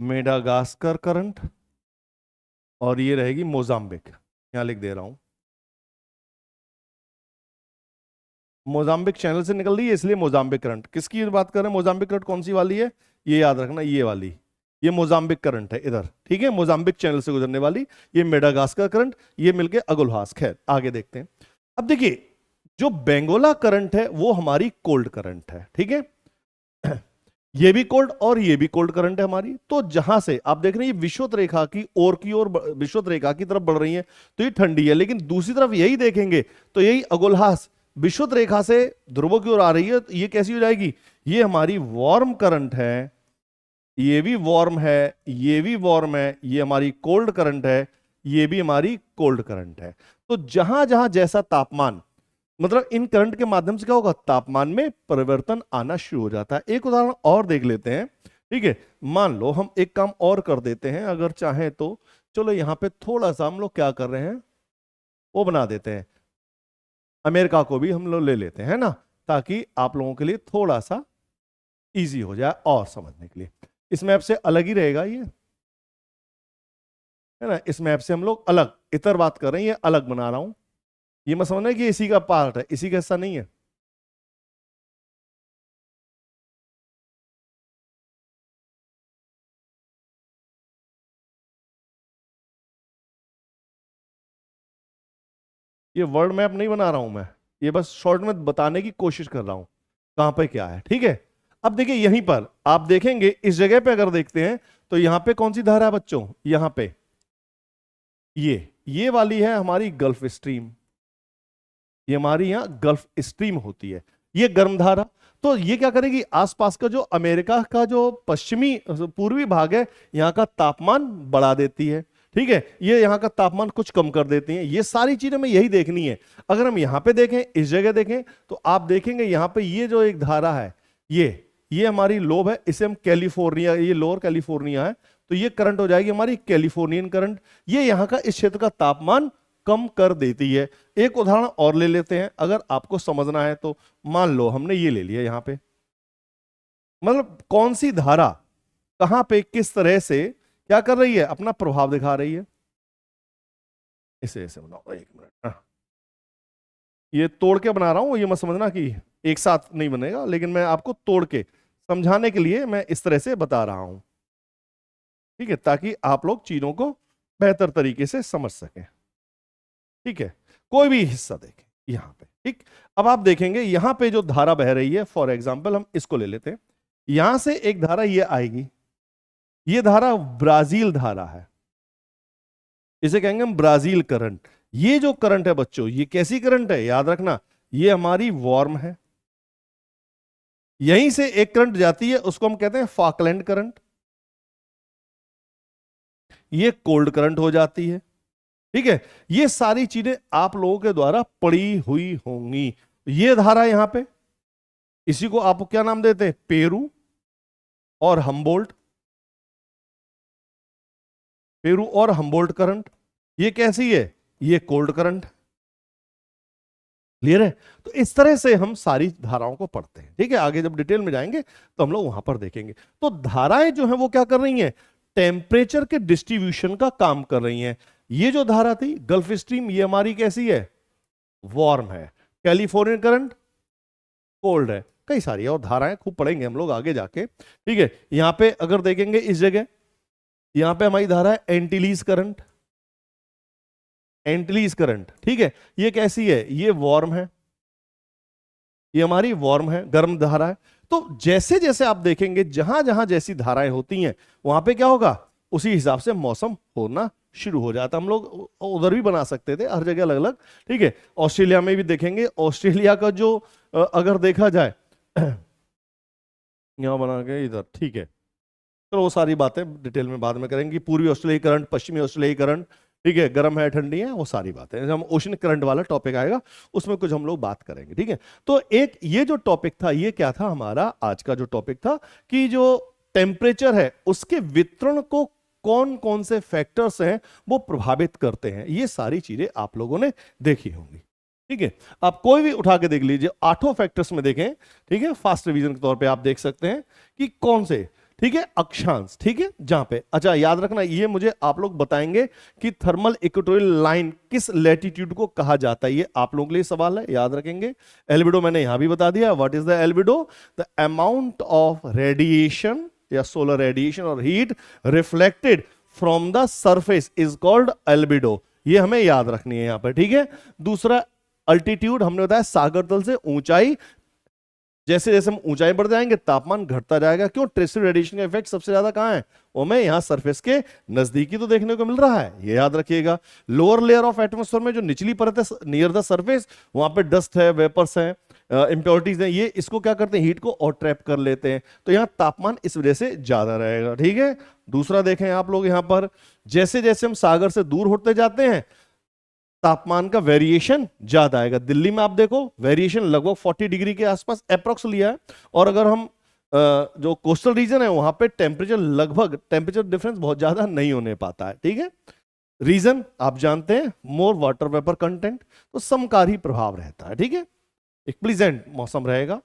[SPEAKER 1] मेडागास्कर करंट, और ये रहेगी मोजाम्बिक, यहां लिख दे रहा हूं मोजाम्बिक चैनल से निकल रही है इसलिए मोजाम्बिक करंट। किसकी बात कर रहे हैं? मोजाम्बिक करंट कौन सी वाली है? ये याद रखना, ये वाली, ये मोजाम्बिक करंट है इधर, ठीक है, मोजाम्बिक चैनल से गुजरने वाली। ये मेडागास्कर करंट, ये मिलके अगुलहास। खैर आगे देखते हैं। अब देखिए जो बेंगोला करंट है वो हमारी कोल्ड करंट है, ठीक है। ये भी कोल्ड और ये भी कोल्ड करंट है हमारी। तो जहां से आप देख रहे हैं ये विषुवत रेखा की ओर विषुवत रेखा की तरफ बढ़ रही है तो ये ठंडी है, लेकिन दूसरी तरफ यही देखेंगे तो यही अगुलहास विषुवत रेखा से ध्रुवों की ओर आ रही है, तो ये कैसी हो जाएगी? ये हमारी वार्म करंट है, ये भी वार्म है, ये भी वार्म है, ये हमारी कोल्ड करंट है, ये भी हमारी कोल्ड करंट है। तो जहां जहां जैसा तापमान, मतलब इन करंट के माध्यम से क्या होगा? तापमान में परिवर्तन आना शुरू हो जाता है। एक उदाहरण और देख लेते हैं, ठीक है। मान लो हम एक काम और कर देते हैं अगर चाहें तो। चलो यहां पे थोड़ा सा हम लोग क्या कर रहे हैं, वो बना देते हैं, अमेरिका को भी हम लोग ले लेते हैं ना, ताकि आप लोगों के लिए थोड़ा सा इजी हो जाए और समझने के लिए। इस मैप से अलग ही रहेगा ये, है ना, इस मैप से हम लोग अलग इतर बात कर रहे हैं, ये अलग बना रहा हूं। ये मत समझना कि इसी का पार्ट है, इसी का हिस्सा नहीं है। ये वर्ल्ड मैप नहीं बना रहा हूं मैं, ये बस शॉर्ट में बताने की कोशिश कर रहा हूं कहां पे क्या है, ठीक है। अब देखिए यहीं पर आप देखेंगे, इस जगह पे अगर देखते हैं तो यहां पे कौन सी धारा है बच्चों? यहां पे ये वाली है हमारी गल्फ स्ट्रीम। ये हमारी यहां गल्फ स्ट्रीम होती है, ये गर्म धारा। तो ये क्या करेगी? आसपास का जो अमेरिका का जो पश्चिमी पूर्वी भाग है, यहां का तापमान बढ़ा देती है, ठीक है। ये यहां का तापमान कुछ कम कर देती है। ये सारी चीजें हमें यही देखनी है। अगर हम यहां पे देखें, इस जगह देखें, तो आप देखेंगे यहां पे ये जो एक धारा है, ये हमारी लोब है, इसे हम कैलिफोर्निया, ये लोअर कैलिफोर्निया है, तो ये करंट हो जाएगी हमारी कैलिफोर्नियन करंट। ये यहां का इस क्षेत्र का तापमान कम कर देती है। एक उदाहरण और ले लेते हैं अगर आपको समझना है तो। मान लो हमने ये ले लिया यहां पे, मतलब कौन सी धारा कहां पे किस तरह से क्या कर रही है, अपना प्रभाव दिखा रही है। इसे ऐसे बनाओ, एक मिनट, ये तोड़ के बना रहा हूं, ये मत समझना कि एक साथ नहीं बनेगा, लेकिन मैं आपको तोड़ के समझाने के लिए मैं इस तरह से बता रहा हूं, ठीक है, ताकि आप लोग चीजों को बेहतर तरीके से समझ सकें, ठीक है। कोई भी हिस्सा देखें यहां पे, ठीक। अब आप देखेंगे यहां पे जो धारा बह रही है, फॉर एग्जांपल हम इसको ले लेते हैं, यहां से एक धारा ये आएगी, ये धारा ब्राजील धारा है, इसे कहेंगे हम ब्राजील करंट। ये जो करंट है बच्चों, ये कैसी करंट है? याद रखना, ये हमारी वार्म है। यहीं से एक करंट जाती है, उसको हम कहते हैं फॉकलैंड करंट, ये कोल्ड करंट हो जाती है, ठीक है। ये सारी चीजें आप लोगों के द्वारा पड़ी हुई होंगी। ये धारा यहां पे, इसी को आप क्या नाम देते हैं? पेरू और हम्बोल्ट, पेरू और हम्बोल्ट करंट। ये कैसी है? ये कोल्ड करंट, क्लियर है। तो इस तरह से हम सारी धाराओं को पढ़ते हैं, ठीक है। आगे जब डिटेल में जाएंगे तो हम लोग वहां पर देखेंगे। तो धाराएं जो है वो क्या कर रही हैं? टेम्परेचर के डिस्ट्रीब्यूशन का काम कर रही हैं। ये जो धारा थी गल्फ स्ट्रीम, ये हमारी कैसी है? वार्म है। कैलिफोर्नियन करंट कोल्ड है। कई सारी और धाराएं खूब पढ़ेंगे हम लोग आगे जाके, ठीक है। यहां पे अगर देखेंगे इस जगह, यहां पे हमारी धारा है एंटीलीज करंट, एंटीलीज करंट, ठीक है। ये कैसी है? ये वार्म है, ये हमारी वार्म है, गर्म धारा है। तो जैसे जैसे आप देखेंगे जहां जहां जैसी धाराएं होती हैं वहां पे क्या होगा? उसी हिसाब से मौसम होना शुरू हो जाता। हम लोग उधर भी बना सकते थे, हर जगह अलग अलग, ठीक है। ऑस्ट्रेलिया में भी देखेंगे, ऑस्ट्रेलिया का जो अगर देखा जाए यहां बना के इधर, ठीक है। तो वो सारी बातें डिटेल में बाद में करेंगे। पूर्वी ऑस्ट्रेलिया करंट, पश्चिमी ऑस्ट्रेलिया करंट, ठीक है, गर्म है ठंडी है, वो सारी बातें जब हम ओशन करंट वाला टॉपिक आएगा उसमें कुछ हम लोग बात करेंगे, ठीक है। तो एक ये जो टॉपिक था, ये क्या था हमारा आज का जो टॉपिक था, कि जो टेम्परेचर है उसके वितरण को कौन कौन से फैक्टर्स हैं वो प्रभावित करते हैं। ये सारी चीजें आप लोगों ने देखी होंगी, ठीक है। आप कोई भी उठा के देख लीजिए, 8 फैक्टर्स में देखें, ठीक है, फास्ट रिवीजन के तौर पे आप देख सकते हैं कि कौन से। ठीक है, अक्षांश, ठीक है, जहां पे, अच्छा याद रखना, ये मुझे आप लोग बताएंगे कि थर्मल इक्वेटोरियल लाइन किस लैटिट्यूड को कहा जाता है, ये आप लोगों के लिए सवाल है, याद रखेंगे। एल्बिडो मैंने यहां भी बता दिया, what is the albedo, the amount of radiation या सोलर रेडिएशन और heat reflected from the surface is called albedo, ये हमें याद रखनी है यहां पर, ठीक है। दूसरा अल्टीट्यूड, हमने बताया सागर तल से ऊंचाई, जैसे जैसे हम ऊंचाई बढ़ जाएंगे तापमान घटता जाएगा, क्यों, टेरेस्ट्रियल रेडिएशन का इफेक्ट सबसे ज्यादा कहां है, वो में यहां सरफेस के नजदीकी तो देखने को मिल रहा है, ये याद रखिएगा। लोअर लेयर ऑफ एटमॉस्फेयर में जो निचली परत है नियर द सरफेस, वहां पे डस्ट है, वेपर्स है, इंप्योरिटीज है, ये इसको क्या करते हैं, हीट को और ट्रैप कर लेते हैं, तो यहां तापमान इस वजह से ज्यादा रहेगा, ठीक है। दूसरा देखें आप लोग यहां पर, जैसे जैसे हम सागर से दूर होते जाते हैं तापमान का वेरिएशन ज्यादा आएगा। दिल्ली में आप देखो वेरिएशन लगभग 40 डिग्री के आसपास अप्रोक्स लिया है, और अगर हम जो कोस्टल रीजन है वहां पे टेम्परेचर डिफरेंस बहुत ज्यादा नहीं होने पाता है, ठीक है। रीजन आप जानते हैं, मोर वाटर वेपर कंटेंट, तो समकारी प्रभाव रहता है, ठीक है, एक प्लीजेंट मौसम रहेगा।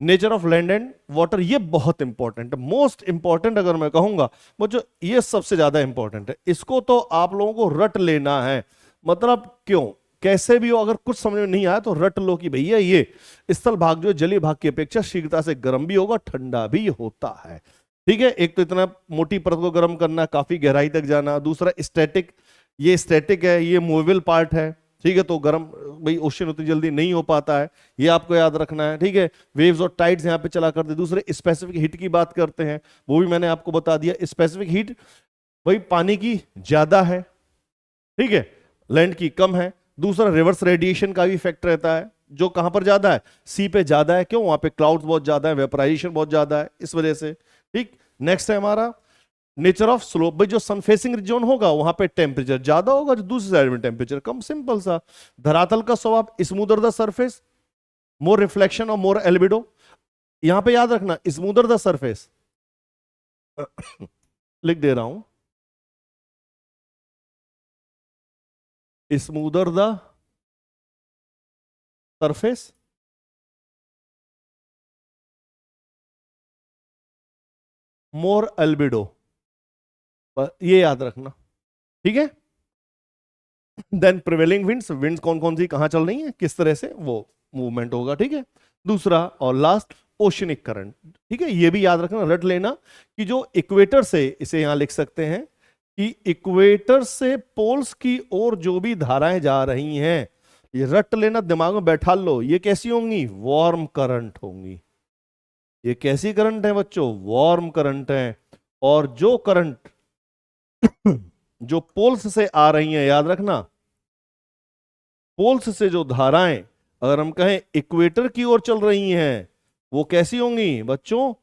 [SPEAKER 1] Nature of land and water, ये बहुत इंपॉर्टेंट है, मोस्ट इंपॉर्टेंट अगर मैं कहूंगा वो जो ये सबसे ज्यादा इंपॉर्टेंट है, इसको तो आप लोगों को रट लेना है, मतलब क्यों, कैसे भी हो, अगर कुछ समझ में नहीं आया तो रट लो कि भैया ये स्थल भाग जो जलीय भाग की अपेक्षा शीघ्रता से गर्म भी होगा, ठंडा भी होता है, ठीक है। एक तो इतना मोटी परत को गर्म करना, काफी गहराई तक जाना, दूसरा स्टैटिक, ये स्टैटिक है, ये मूवेबल पार्ट है, ठीक है, तो गर्म भाई ओशन उतनी जल्दी नहीं हो पाता है, ये आपको याद रखना है, ठीक है। वेव्स और टाइड्स यहाँ पे चला करते। दूसरे स्पेसिफिक हीट की बात करते हैं, वो भी मैंने आपको बता दिया, स्पेसिफिक हीट भाई पानी की ज्यादा है, ठीक है, लैंड की कम है। दूसरा रिवर्स रेडिएशन का भी इफेक्ट रहता है, जो कहां पर ज्यादा है, सी पे ज्यादा है, क्यों, वहां पे क्लाउड्स बहुत ज्यादा है, वेपराइजेशन बहुत ज्यादा है, इस वजह से, ठीक। नेक्स्ट है हमारा नेचर ऑफ स्लोप, भाई जो सन फेसिंग जोन होगा वहां पे टेम्परेचर ज्यादा होगा, जो दूसरी साइड में टेम्परेचर कम, सिंपल सा। धरातल का स्वभाव smoother the surface, more reflection और मोर एल्बिडो, यहां पे याद रखना स्मूदर द सरफेस लिख दे रहा हूं, smoother the surface, more albedo, ये याद रखना, ठीक है। देन प्रिवेलिंग विंड्स, विंड्स कौन कौन सी कहां चल रही हैं, किस तरह से वो मूवमेंट होगा, ठीक है। दूसरा और लास्ट ओशनिक करंट, ठीक है, ये भी याद रखना, रट लेना कि जो इक्वेटर से, इसे यहां लिख सकते हैं कि इक्वेटर से पोल्स की ओर जो भी धाराएं जा रही हैं, ये रट लेना, दिमाग में बैठा लो, ये कैसी होंगी, वार्म करंट होंगी। ये कैसी करंट है बच्चों, वार्म करंट है। और जो करंट जो पोल्स से आ रही हैं, याद रखना, पोल्स से जो धाराएं अगर हम कहें इक्वेटर की ओर चल रही हैं, वो कैसी होंगी बच्चों,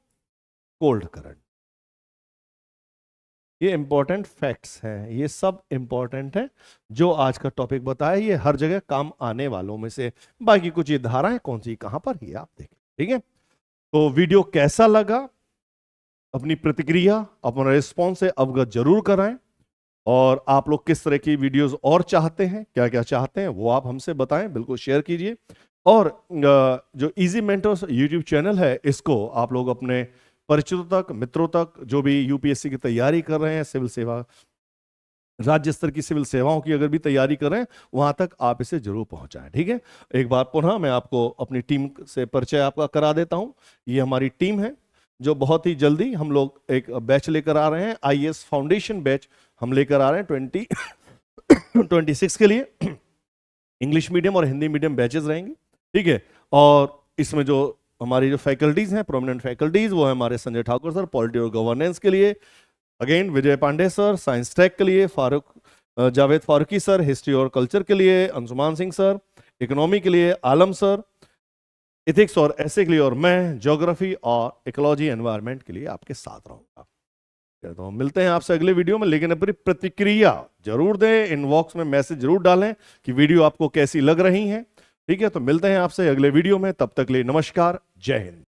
[SPEAKER 1] कोल्ड करंट। ये इंपॉर्टेंट फैक्ट्स हैं, ये सब इंपॉर्टेंट है जो आज का टॉपिक बताया, ये हर जगह काम आने वालों में से। बाकी कुछ ये धाराएं कौन सी कहां पर, ये आप देखें, ठीक है। तो वीडियो कैसा लगा, अपनी प्रतिक्रिया, अपना रिस्पॉन्स से अवगत जरूर कराएं, और आप लोग किस तरह की वीडियोस और चाहते हैं, क्या क्या चाहते हैं, वो आप हमसे बताएं, बिल्कुल शेयर कीजिए। और जो इजी मेंटर्स यूट्यूब चैनल है, इसको आप लोग अपने परिचितों तक, मित्रों तक, जो भी यूपीएससी की तैयारी कर रहे हैं, सिविल सेवा, राज्य स्तर की सिविल सेवाओं की अगर भी तैयारी कर रहे हैं, वहां तक आप इसे जरूर पहुंचाएं, ठीक है। एक बार पुनः मैं आपको अपनी टीम से परिचय आपका करा देता हूं। ये हमारी टीम है, जो बहुत ही जल्दी हम लोग एक बैच लेकर आ रहे हैं, आईएएस फाउंडेशन बैच हम लेकर आ रहे हैं 2026 के लिए। इंग्लिश मीडियम और हिंदी मीडियम बैचेस रहेंगे, ठीक है। और इसमें जो हमारी जो फैकल्टीज हैं, प्रोमिनेंट फैकल्टीज, वो है हमारे संजय ठाकुर सर पॉलिटी और गवर्नेंस के लिए, अगेन विजय पांडे सर साइंस टेक के लिए, जावेद फारूकी सर हिस्ट्री और कल्चर के लिए, अंशुमान सिंह सर इकोनॉमी के लिए, आलम सर इथिक्स और ऐसे के लिए, और मैं ज्योग्राफी और इकोलॉजी एनवायरनमेंट के लिए आपके साथ रहूंगा। तो हम मिलते हैं आपसे अगले वीडियो में, लेकिन अपनी प्रतिक्रिया जरूर दें, इनबॉक्स में मैसेज जरूर डालें कि वीडियो आपको कैसी लग रही है, ठीक है। तो मिलते हैं आपसे अगले वीडियो में, तब तक के लिए नमस्कार, जय हिंद।